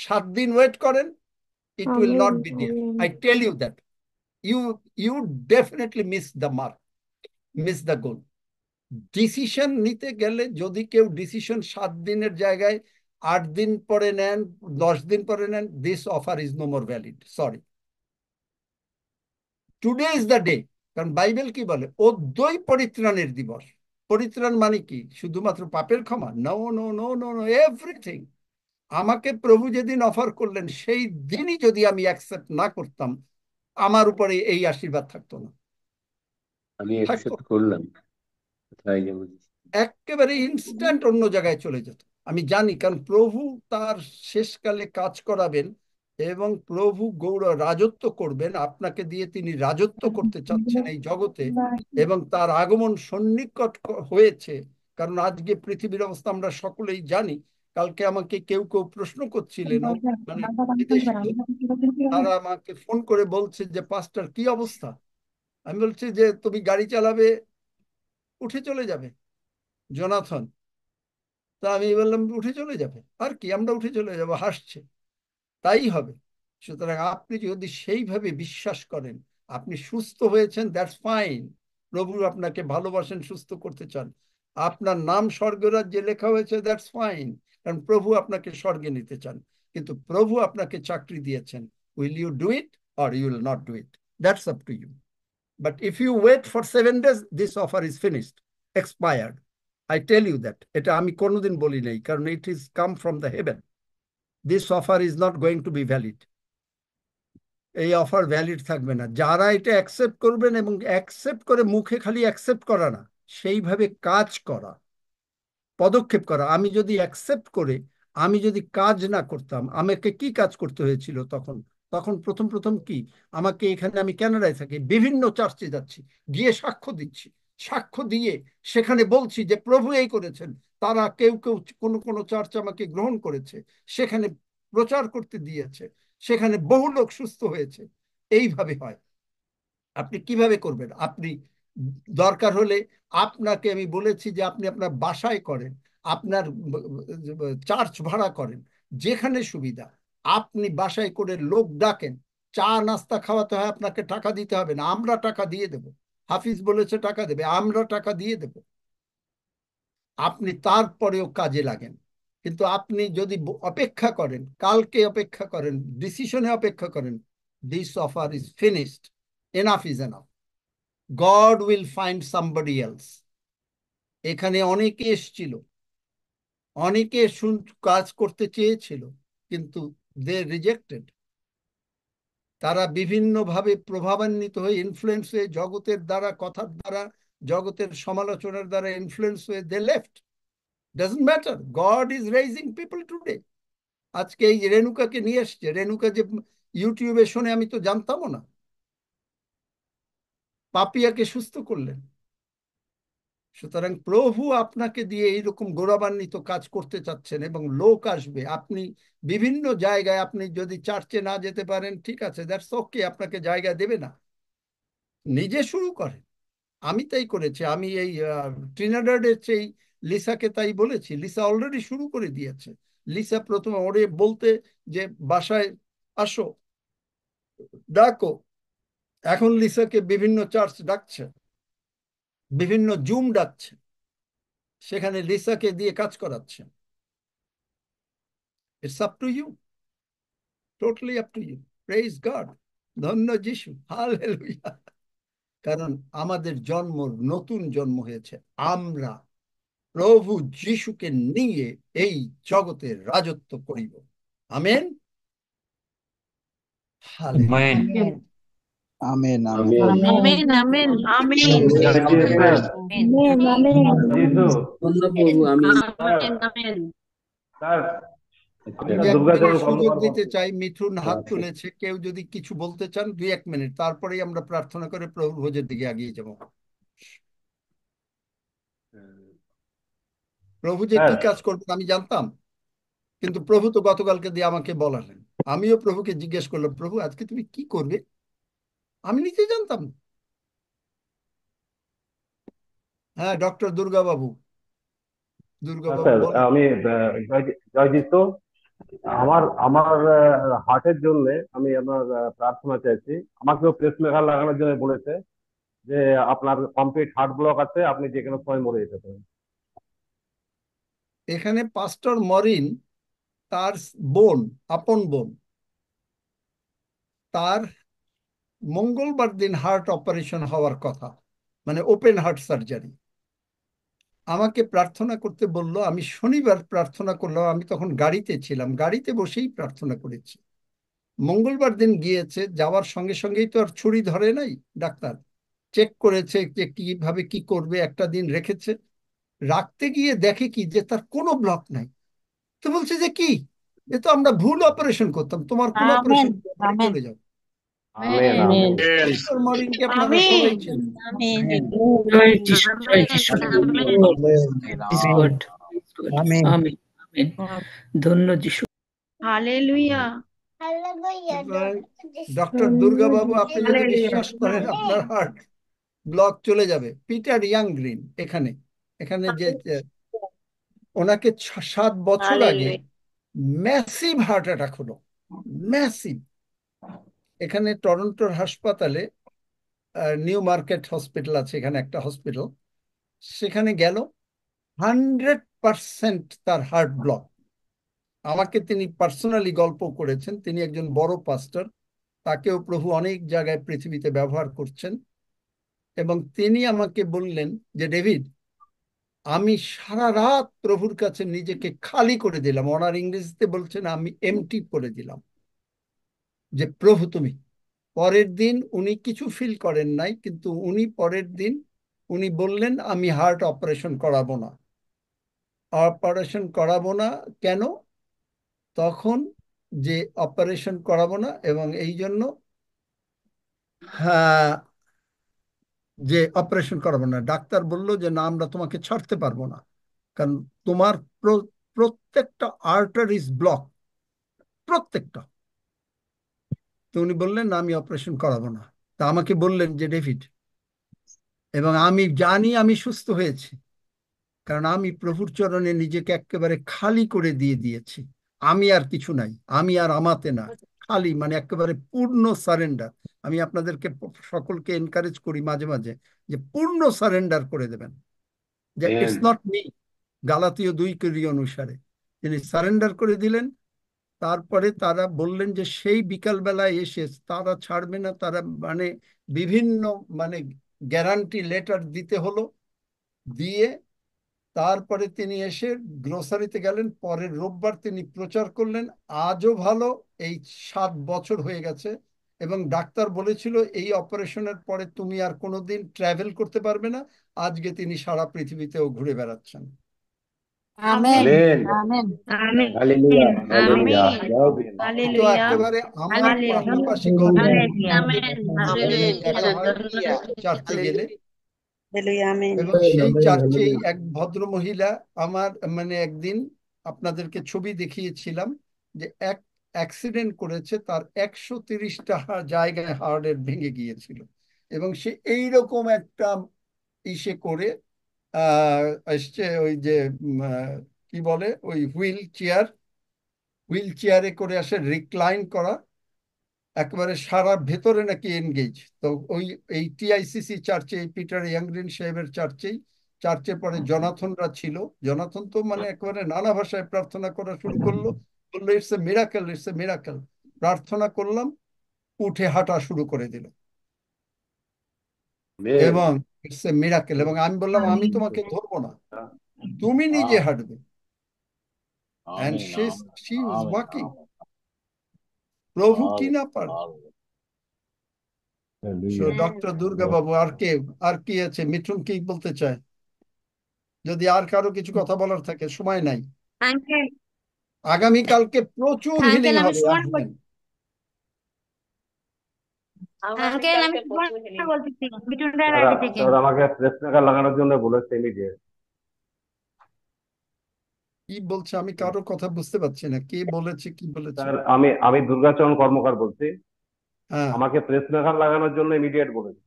7 দিন ওয়েট করেন, it will amen not be there. Amen I tell you that. You definitely miss the mark, miss the goal. Decision নিতে গেলে যদি কেউ ডিসিশন 7 দিনের জায়গায় 8 দিন পরে নেন, 10 দিন পরে নেন, this offer is no more valid, sorry. Today is the day. কারণ বাইবেল কি বলে? অদ্যই পরিত্রাণের দিবস। পরিত্রাণ মানে কি? শুধুমাত্র পাপের ক্ষমা? No no no no no, everything. আমাকে প্রভু যেদিন অফার করলেন সেই দিনই যদি আমি অ্যাকসেপ্ট না করতাম, আমার উপরে এই আশীর্বাদ থাকতো না। আমি থাকতো অ্যাকসেপ্ট করলাম, কোথায় যাবো? একেবারে ইনস্ট্যান্ট অন্য জায়গায় চলে যেত। আমি জানি, কারণ প্রভু তার শেষকালে কাজ করাবেন এবং প্রভু রাজত্ব করবেন। আপনাকে দিয়ে তিনি রাজত্ব করতে চাচ্ছেন এই জগতে, এবং তার আগমন সন্নিকট হয়েছে। কারণ আজকে পৃথিবীর অবস্থা আমরা সকলেই জানি। কালকে আমাকে কেউ কেউ প্রশ্ন করছিলেন, মানে বিদেশি লোক, তারা আমাকে ফোন করে বলছে যে পাস্টার কি অবস্থা? আমি বলছি যে তুমি গাড়ি চালাবে, উঠে চলে যাবে জোনাথন। তা আমি বললাম উঠে চলে যাবে, আর কি, আমরা উঠে চলে যাব, হাসছে, তাই হবে। সুতরাং আপনি যদি সেইভাবে বিশ্বাস করেন আপনি সুস্থ হয়েছেন, দ্যাটস ফাইন। প্রভু আপনাকে ভালোবাসেন, সুস্থ করতে চান। আপনার নাম স্বর্গরাজ্যে লেখা হয়েছে, দ্যাটস ফাইন, কারণ প্রভু আপনাকে স্বর্গে নিতে চান। কিন্তু প্রভু আপনাকে চাকরি দিয়েছেন, will you do it or you will not do it, that's up to you. But if you wait for 7 days, this offer is finished, expired. I tell you that. এটা আমি কোনোদিন বলি নাই, কারণ it is come from the heaven. This offer is not going to be valid. এই offer valid থাকবে না। যারা এটা অ্যাকসেপ্ট করবেন, এবং অ্যাকসেপ্ট করে মুখে খালি অ্যাকসেপ্ট করা না, সেইভাবে কাজ করা, পদক্ষেপ করা। আমি যদি অ্যাকসেপ্ট করে আমি যদি কাজ না করতাম, আমাকে কি কাজ করতে হয়েছিল তখন? তখন প্রথম প্রথম কি আমাকে, এখানে আমি কানাডায় থাকি, বিভিন্ন চার্চে যাচ্ছি, গিয়ে সাক্ষ্য দিচ্ছি, সাক্ষ্য দিয়ে সেখানে বলছি যে প্রভু এই করেছেন। তারা কেউ কেউ কোনো কোনো চার্চ আমাকে গ্রহণ করেছে, সেখানে প্রচার করতে দিয়েছে, সেখানে বহু লোক সুস্থ হয়েছে। এইভাবে হয়। আপনি কিভাবে করবেন? আপনি দরকার হলে, আপনাকে আমি বলেছি যে আপনি আপনার বাসায় করেন, আপনার চার্চ ভাড়া করেন, যেখানে সুবিধা আপনি বাসায় করে লোক ডাকেন। চা নাস্তা খাওয়াতে হয়, আপনাকে টাকা দিতে হবে না, আমরা টাকা দিয়ে দেব। হাফিজ বলেছে টাকা দেবে, আমরা টাকা দিয়ে দেব। আপনি তারপরেও কাজে লাগেন। কিন্তু আপনি যদি অপেক্ষা করেন, কালকে অপেক্ষা করেন, ডিসিশনে অপেক্ষা করেন, this offer is finished, enough is enough, god will find somebody else. এখানে অনেকে এসছিল, অনেকে কাজ করতে চেয়েছিল, কিন্তু দে রিজেক্টেড। তারা বিভিন্নভাবে প্রভাবান্বিত হয়ে, ইনফ্লুয়েন্স হয়ে, জগতের দ্বারা, কথার দ্বারা, জগতের সমালোচনার দ্বারা ইনফ্লুয়েন্স হয়ে they left. Doesn't matter, God is raising people today. আজকে এই রেণুকাকে নিয়ে এসছে, রেণুকা যে ইউটিউবে শুনে, আমি তো জানতামও না, পাপিয়াকে সুস্থ করলেন। সুতরাং প্রভু আপনাকে দিয়ে এইরকম গৌরবান্বিত কাজ করতে চাচ্ছেন, এবং লোক আসবে। আপনি বিভিন্ন জায়গায়, আপনি যদি চার্চে না যেতে পারেন, ঠিক আছে, দ্যাটস ওকে, আপনাকে জায়গা দেবে না, নিজে শুরু করেন। আমি তাই করেছি। আমি এই ট্রিনিডাডের সেই লিসাকে তাই বলেছি, লিসা অলরেডি শুরু করে দিয়েছে। লিসা প্রথমে ওরে বলতে যে বাসায় আসো, ডাকো, এখন লিসাকে বিভিন্ন চার্চ ডাকছে, বিভিন্ন জুম ডাকছে। সেখানে লিসাকে দিয়ে কাজ করাচ্ছে। It's up to you, totally up to you. Praise God, ধন্য যিশু, হালেলুয়া। কারণ আমাদের জন্ম, নতুন জন্ম হয়েছে, আমরা প্রভু যিশুকে নিয়ে এই জগতে রাজত্ব করিব। Amen, hallelujah. Amen. Amen amen amen আমিন ধন্য প্রভু, আমিন। Amen amen. আমি 1 মিনিট সুযোগ দিতে চাই। মিঠুন হাত তুলেছে, কেউ যদি কিছু বলতে চান 2-1 মিনিট, তারপরেই আমরা প্রার্থনা করে প্রভুর ভোজের দিকে এগিয়ে যাব। প্রভু যে কি কাজ করবেন আমি জানতাম, কিন্তু প্রভু তো গতকালকে দিয়ে আমাকে বলালেন। আমিও প্রভুকে জিজ্ঞেস করলাম, প্রভু আজকে তুমি কি করবে? আমি নিজে জানতাম না। হ্যাঁ, ডক্টর দুর্গা বাবু স্যার বলেন। আমি জয়জিৎ, তো আমার আমার হার্টের জন্য আমি আপনার প্রার্থনা চাইছি। আমাকেও পেস মেকার লাগানোর জন্য বলেছে যে আপনার কমপ্লিট হার্ট ব্লক আছে, আপনি যে কোনো সময় মরে যেতে পারেন। এখানে পাস্টর মরিন, তার বোন, আপন বোন, তার মঙ্গলবার দিন হার্ট অপারেশন হওয়ার কথা, মানে ওপেন হার্ট সার্জারি। আমাকে প্রার্থনা করতে বলল। আমি শনিবার প্রার্থনা করলাম, আমি তখন গাড়িতে ছিলাম, গাড়িতে বসেই প্রার্থনা করেছি। মঙ্গলবার দিন গিয়েছে, যাওয়ার সঙ্গে সঙ্গেই তো আর ছুরি ধরে নাই, ডাক্তার চেক করেছে যে কিভাবে কি করবে, একটা দিন রেখেছে। রাখতে গিয়ে দেখে কি যে তার কোনো ব্লক নাই। তো বলছে যে কি, এ তো আমরা ভুল অপারেশন করতাম, তোমার কোন আমেন অপারেশন আমেন চলে যাও। Amen amen. ডক্টর মরিনকে আপনারা আমিন সবাই চিনেন। আমেন জয় যিশু জয় যিশু। আমেন। Amen amen. ধন্য যিশু। হালেলুয়া এবার ডক্টর দুর্গা বাবু, আপনি যদি বিশ্বাস করেন আপনার হার্ট ব্লক চলে যাবে। পিটার ইয়াংগ্রিন এখানে এখানে যে ওনাকে 7 বছর আগে ম্যাসিভ হার্ট অ্যাটাক হলো, ম্যাসিভ। এখানে টরন্টোর হাসপাতালে নিউ মার্কেট হসপিটাল আছে, এখানে একটা হসপিটাল, সেখানে গেল, 100% তার হার্ট ব্লক। আমাকে তিনি পার্সোনালি গল্প করেছেন, তিনি একজন বড় পাস্টর, তাকেও প্রভু অনেক জায়গায় পৃথিবীতে ব্যবহার করছেন। এবং তিনি আমাকে বললেন যে ডেভিড, আমি সারা রাত প্রভুর কাছে নিজেকে খালি করে দিলাম। ওনার ইংরেজিতে বলছেন আমি এমটি করে দিলাম, যে প্রভু তুমি। পরের দিন উনি কিছু ফিল করেন নাই, কিন্তু উনি পরের দিন উনি বললেন আমি হার্ট অপারেশন করাবো না। অপারেশন করাবো না কেন? তখন যে অপারেশন করাবো না, এবং এই জন্য হ্যাঁ, যে অপারেশন করাবো না, ডাক্তার বলল যে না, আমরা তোমাকে ছাড়তে পারবো না, কারণ তোমার প্রত্যেকটা আর্টারিজ ব্লক, প্রত্যেকটা। তো উনি বললেন না, আমি অপারেশন করাবো না। তা আমাকে বললেন যে ডেভিড, এবং আমি জানি আমি সুস্থ হয়েছি, কারণ আমি প্রভুর চরণে নিজেকে একেবারে খালি করে দিয়ে দিয়েছি। আমি আর কিছু নাই, আমি আর আমাতে না, খালি, মানে একেবারে পূর্ণ সারেন্ডার। আমি আপনাদেরকে সকলকে এনকারেজ করি মাঝে মাঝে যে পূর্ণ সারেন্ডার করে দেবেন, যে ইটস নট মি। গালাতীয় 2 অনুসারে তিনি সারেন্ডার করে দিলেন। তারপরে তারা বললেন যে সেই বিকালবেলায় এসে তারা ছাড়বে না, তারা মানে বিভিন্ন মানে গ্যারান্টি লেটার দিতে হলো। দিয়ে তারপরে তিনি এসে গ্রোসারিতে গেলেন, পরের রোববার তিনি প্রচার করলেন। আজও ভালো, এই 7 বছর হয়ে গেছে, এবং ডাক্তার বলেছিল এই অপারেশনের পরে তুমি আর কোনোদিন ট্রাভেল করতে পারবে না। আজকে তিনি সারা পৃথিবীতেও ঘুরে বেড়াচ্ছেন। Amen amen. Amen amen hallelujah hallelujah. Amen তো একেবারে আমার পাশাপাশি গল্প দেখা হয় চার্চে গেলে। এবং সেই চার্চেই এক ভদ্র মহিলা, আমার মানে একদিন আপনাদেরকে ছবি দেখিয়েছিলাম, যে এক অ্যাক্সিডেন্ট করেছে, তার 130টা জায়গায় হার্টের ভেঙে গিয়েছিল, এবং সে এইরকম একটা ইসে করে এসছে, ওই যে কি বলে, ওই হুইল চেয়ারে করে আসে, রিক্লাইন করা, একেবারে সারা ভেতরে নাকি এনগেজ। তো ওই এই টিআইসিসি চার্চে, পিটার ইয়াংগ্রিন সাহেবের চার্চেই চার্চের পরে জনাথনরা ছিল। জনাথন তো মানে একেবারে নানা ভাষায় প্রার্থনা করা শুরু করলো, বললো it's a miracle, it's a miracle. প্রার্থনা করলাম, উঠে হাঁটা শুরু করে দিল Amen. এবং ইটস এ মিরাকেল। এবং আমি বললাম আমি তোমাকে ধরবো না, তুমি নিজে হাঁটবে। and she was walking. প্রভু কি না পারে। সো ডক্টর দুর্গা বাবু, আর কি আছে? মিঠুন কি বলতে চায়? যদি আর কারো কিছু কথা বলার থাকে, সময় নাই। আঙ্কেল আগামীকালকে প্রচুর হিলিং আঙ্কেল আমি হবে, সুমন আসবেন। আঙ্কেল আমি সুমন বলতেছি মিঠুনটার স্যার আগে থেকে। স্যার আমাকে প্রেস মেকার লাগানোর জন্য বলেছে ইমিডিয়েট। কি বলছে আমি কারো কথা বুঝতে পারছি না, কে বলেছে কি বলেছে? স্যার আমি দুর্গাচরণ কর্মকার বলছি, হ্যাঁ, আমাকে প্রেস মেকার লাগানোর জন্য ইমিডিয়েট বলেছে।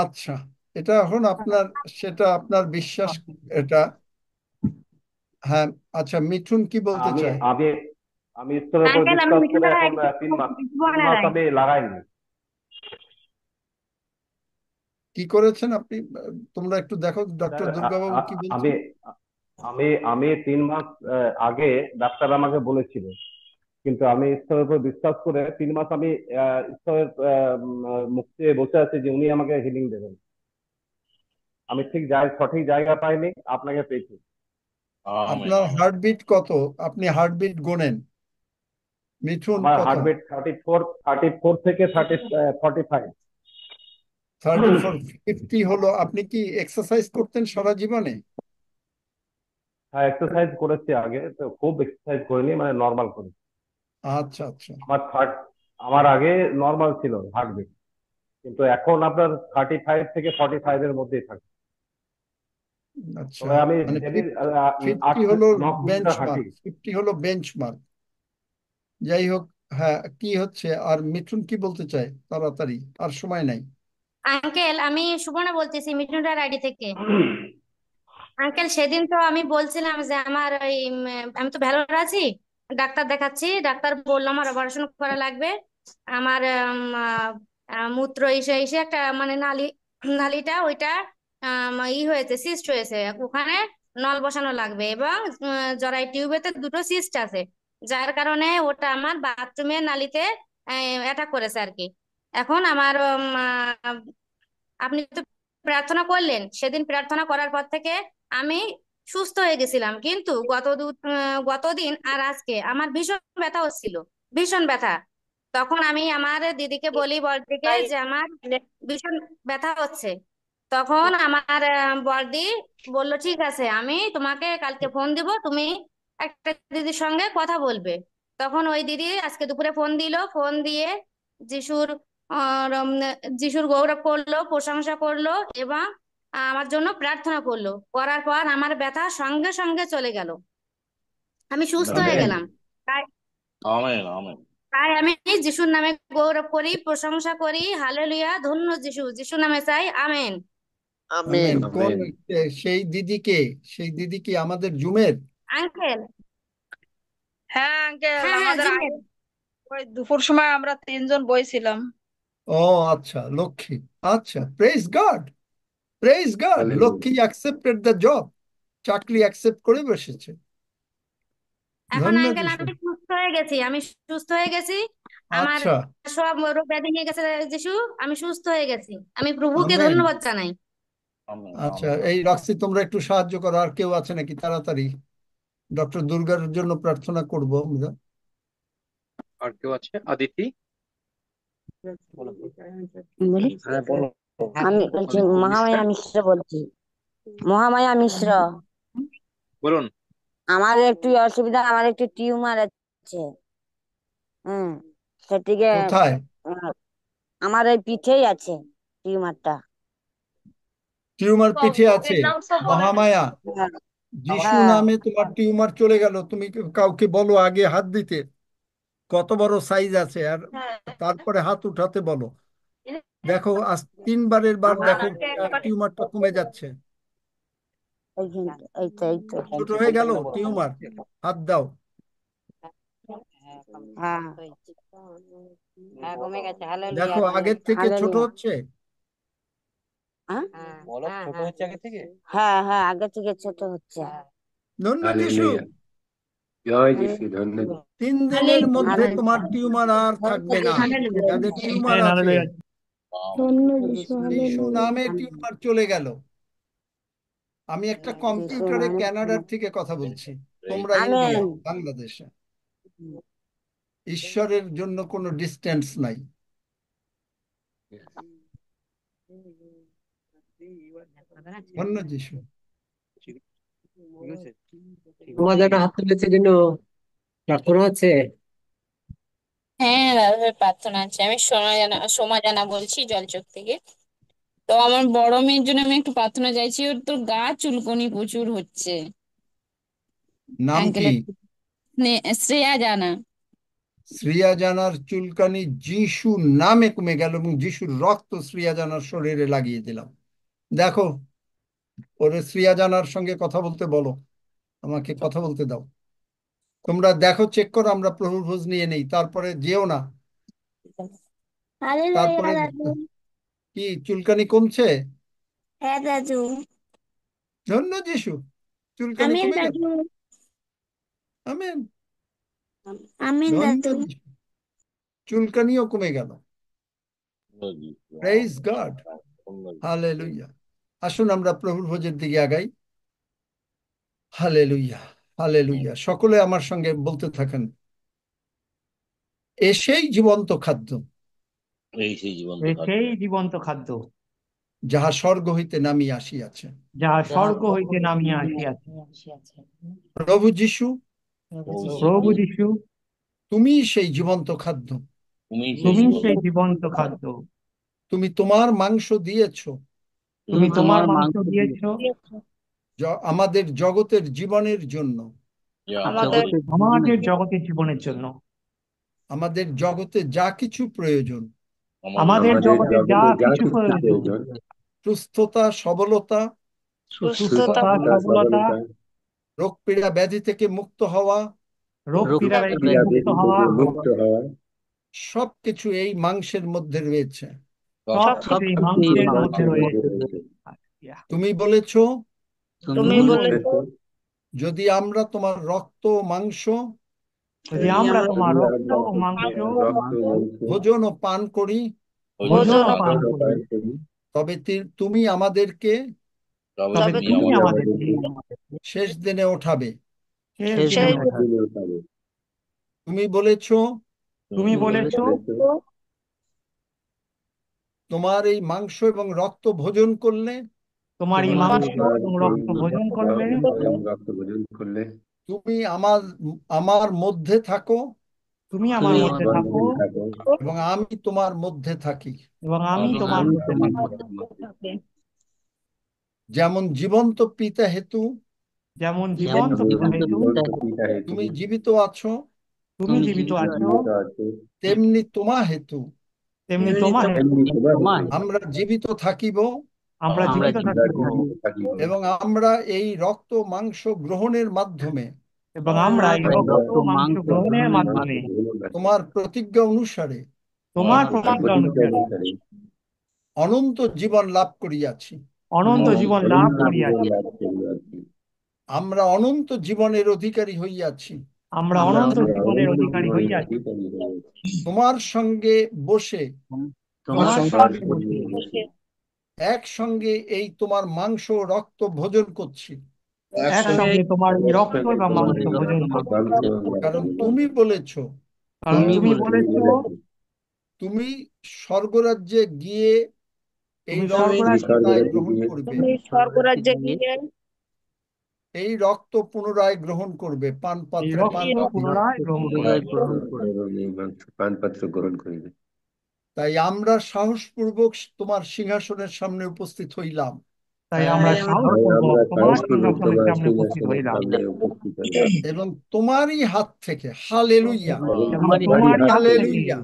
আচ্ছা, এটা এখন সেটা আপনার বিশ্বাস, এটা। হ্যাঁ, আচ্ছা, মিঠুন কি বলতে আমি চায়? আমি আমি ঈশ্বরের উপর আঙ্কেল আমি বিশ্বাস করে মিঠুনটার এখন আগে 3 মাস সুমনের আগে। আমি লাগাইনি। কি করেছেন আপনি? তোমরা একটু দেখো ডক্টর স্যার দুর্গাবাবু কি বলছে। আমি আমি 3 মাস আগে ডাক্তার আমাকে বলেছিল, কিন্তু আমি ঈশ্বরের উপর বিশ্বাস করে 3 মাস আমি ঈশ্বরের মুখ চেয়ে বসে আছি যে উনি আমাকে হিলিং দেবেন। আমি সঠিক জায়গা পাইনি, আপনাকে পেয়েছি। আপনার হার্টবিট কত? আপনি হার্টবিট গোনেন। মিঠুন আমার কত? হার্টবিট 34 থেকে 45। 34, 50 হলো। আপনি কি এক্সারসাইজ করতেন সারা জীবনে? হ্যাঁ, এক্সারসাইজ করেছি আগে, তো খুব এক্সারসাইজ করিনি, মানে নর্মাল করি। আচ্ছা আচ্ছা আমার আগে নর্মাল ছিল হার্টবিট, কিন্তু এখন আপনার 35 থেকে 45 এর মধ্যেই থাকে। আচ্ছা, তবে আমি মানে ডেলি 50 হলো 8-9 কিলোমিটার হাঁটি। বেঞ্চমার্ক, 50 হলো বেঞ্চমার্ক। যাই হোক, হ্যাঁ, কি হচ্ছে? আর মিঠুন কি বলতে চায়? তাড়াতাড়ি, আর সময় নাই। আঙ্কেল আমি সুবর্ণা বলতেছি মিঠুনটার আইডি থেকে। আঙ্কেল সেদিন তো আমি বলছিলাম যে আমার ওই আমি তো ভ্যালোর আছি, ডাক্তার দেখাচ্ছি, ডাক্তার বললো আমার অপারেশন করা লাগবে। আমার মূত্র এসে এসে একটা মানে নালিটা ওইটা হয়েছে, সিস্ট হয়েছে, ওখানে নল বসানো লাগবে এবং জরায়ু টিউবেতে 2টো সিস্ট আছে, যার কারণে ওটা আমার বাথরুমের নালিতে অ্যাটাক করেছে আর কি। এখন আমার আপনি তো প্রার্থনা করলেন, সেদিন প্রার্থনা করার পর থেকে আমি সুস্থ হয়ে গেছিলাম, কিন্তু গতদিন আর আজকে আমার ভীষণ ব্যথা হচ্ছিল, ভীষণ ব্যথা। তখন আমি আমার দিদিকে বলি, বড়দিকে, যে আমার ভীষণ ব্যথা হচ্ছে। তখন আমার বড়দি বললো ঠিক আছে, আমি তোমাকে কালকে ফোন দিব, তুমি একটা দিদির সঙ্গে কথা বলবে। তখন ওই দিদি আজকে দুপুরে ফোন দিল, ফোন দিয়ে যিশুর আর যিশুর গৌরব করলো, প্রশংসা করলো এবং আমার জন্য প্রার্থনা করলো। করার পর আমার ব্যথা সঙ্গে সঙ্গে চলে গেল, আমি সুস্থ হয়ে আমেন। গেলাম। তাই তাই আমি যিশুর নামে গৌরব করি, প্রশংসা করি। হালেলুয়া, ধন্য যিশু, যিশু নামে চাই, আমেন। আমেন। কোন Amen. সেই দিদি কি আমাদের জুমের? আঙ্কেল হ্যাঁ আঙ্কেল, হ্যাঁ হ্যাঁ আমাদের জুমের। আগে ওই দুপুর সময় আমরা 3জন বইছিলাম। ও আচ্ছা, লক্ষ্মী। আচ্ছা, praise God, praise God. Hallelujah. Lakshmi accepted the job, চাকরি অ্যাকসেপ্ট করে বসেছে। এখন ধন্য আঙ্কেল যিশু। আমি সুস্থ হয়ে গেছি, আমি সুস্থ হয়ে গেছি। আমার আচ্ছা, সব রোগ ব্যাধি নিয়ে গেছে যিশু, আমি সুস্থ হয়ে গেছি। আমি প্রভুকে আমেন। ধন্যবাদ জানাই। আচ্ছা, এই রক্সি তোমরা একটু সাহায্য করো। আর কেউ আছে নাকি? তাড়াতাড়ি ডক্টর দুর্গার জন্য প্রার্থনা করব আমরা। আর কেউ আছে? আদিতি, বলি আমি বলছি মহামায়া মিশ্র বলছি। মহামায়া মিশ্র। বলুন। আমার একটু অসুবিধা, আমার একটু টিউমার আছে। সেটিকে কোথায়? আমার এই পিঠেই আছে টিউমারটা। টিউমার পিঠে আছে? মহামায়া, যিশু হ্যাঁ নামে তোমার টিউমার চলে গেল। তুমি কাউকে বলো আগে হাত দিতে, কত বড় সাইজ আছে, আর তারপরে হাত উঠাতে বলো। দেখো, আজ 3বারের বার দেখো টিউমারটা কমে যাচ্ছে। এই তো ছোট হয়ে গেল টিউমার, হাত দাও। হ্যাঁ হ্যাঁ কমে গেছে। দেখো আগের থেকে ছোট হালেলুয়া। হচ্ছে। হ্যাঁ বলক ছোট হচ্ছে আগে থেকে? হ্যাঁ হ্যাঁ আগে থেকে ছোট হচ্ছে। ধন্য যিশু, হালেলুয়া। জয় যিশু, ধন্যবাদ। 3 দিনের মধ্যে হালেলুয়া। তোমার টিউমার আর থাকবে না। যাদের টিউমার আছে, হালেলুয়া। ধন্য যিশু, যিশু হালেলুয়া। নামে টিউমার চলে গেল। আমি একটা যিশু কম্পিউটারে নামে কানাডার থেকে কথা বলছি, তোমরা আমেন। ইন্ডিয়া, বাংলাদেশে। ঈশ্বরের জন্য কোনো ডিস্টেন্স নাই। ধন্য যিশু। তোমার একটা হাত তুলেছে কেন? প্রার্থনা আছে? হ্যাঁ দাদা ভাই, প্রার্থনা আছে। আমি সোমা জানা বলছি জলচক থেকে। তো আমার বড় মেয়ের জন্য আমি একটু প্রার্থনা চাইছি। ওর তো গা চুলকনি প্রচুর হচ্ছে। নাম কি? অ্যাঙ্কেলের শ্রেয়া জানা। শ্রিয়া জানার চুলকানি যিশু নামে কমে গেল এবং যিশুর রক্ত শ্রিয়া জানার শরীরে লাগিয়ে দিলাম। দেখো, ওরে শ্রিয়া জানার সঙ্গে কথা বলতে বলো, আমাকে কথা বলতে দাও। তোমরা দেখো, চেক করো, আমরা প্রভুর ভোজ নিয়ে নেই, তারপরে যেও না। তারপরে কি চুলকানি কমছে? হ্যাঁ দাদু। ধন্য যিশু, চুলকানি আমিন কমে গেল। দাদু। আমেন। আমিন ধন্য দাদু। যিশু, চুলকানিও কমে গেল। Praise god, hallelujah. আসুন আমরা প্রভুর ভোজের দিকে আগাই। Hallelujah, hallelujah. সকলে আমার সঙ্গে বলতে থাকেন, এসেই জীবন্ত খাদ্য, এই সেই জীবন্ত খাদ্য, যাহা স্বর্গ হইতে নামিয়া আসিয়াছে। যাহা স্বর্গ হইতে নামিয়া আসিয়াছে। প্রভু যিশু, প্রভু যিশু, তুমি সেই জীবন্ত খাদ্য, তুমি সেই জীবন্ত খাদ্য, তুমি তোমার মাংস দিয়েছ তুমি তোমার মাংস দিয়েছ আমাদের জগতের জীবনের জন্য, আমাদের জগতের জীবনের জন্য, আমাদের জগতে যা কিছু প্রয়োজন, আমাদের জগতে যা কিছু প্রয়োজন, সুস্থতা, সবলতা, রোগ পীড়া ব্যাধি থেকে মুক্ত হওয়া, রোগ পীড়া থেকে মুক্ত হওয়া, সবকিছু এই মাংসের মধ্যে রয়েছে। সবকিছু এই মাংসের মধ্যে রয়েছে। তুমি বলেছ, যদি আমরা তোমার রক্ত ও মাংস, যদি আমরা তোমার রক্ত ও মাংস ভোজন ও পান করি, তবে তুমি আমাদেরকে শেষ দিনে ওঠাবে। তুমি বলেছ, তোমার এই মাংস এবং রক্ত ভোজন করলে, তোমার এই মাংস এবং রক্ত ভোজন করলে তুমি আমার মধ্যে থাকো, তুমি আমার মধ্যে থাকো, এবং আমি তোমার মধ্যে থাকি। এবং আমি তোমার মধ্যে থাকি। যেমন জীবন্ত পিতা হেতু, যেমন জীবন্ত পিতা হেতু তুমি জীবিত আছো, তেমনি তোমা হেতু আমরা জীবিত থাকিব, এবং আমরা এই রক্ত মাংস গ্রহণের মাধ্যমে, তোমার প্রতিজ্ঞা অনুসারে অনন্ত জীবন লাভ করিয়াছি। আমরা অনন্ত জীবনের অধিকারী হইয়াছি। তোমার সঙ্গে বসে একসঙ্গে এই তোমার মাংস রক্ত ভোজন করছি, কারণ তুমি বলেছ তুমি স্বর্গরাজ্যে গিয়ে এই রক্ত গ্রহণ করবে, এই রক্ত পুনরায় গ্রহণ করবে, পান পাত্র গ্রহণ করবে। তাই আমরা সাহসপূর্বক তোমার সিংহাসনের সামনে উপস্থিত হইলাম, এবং তোমারই হাত থেকে, হালেলুয়া, হালেলুয়া,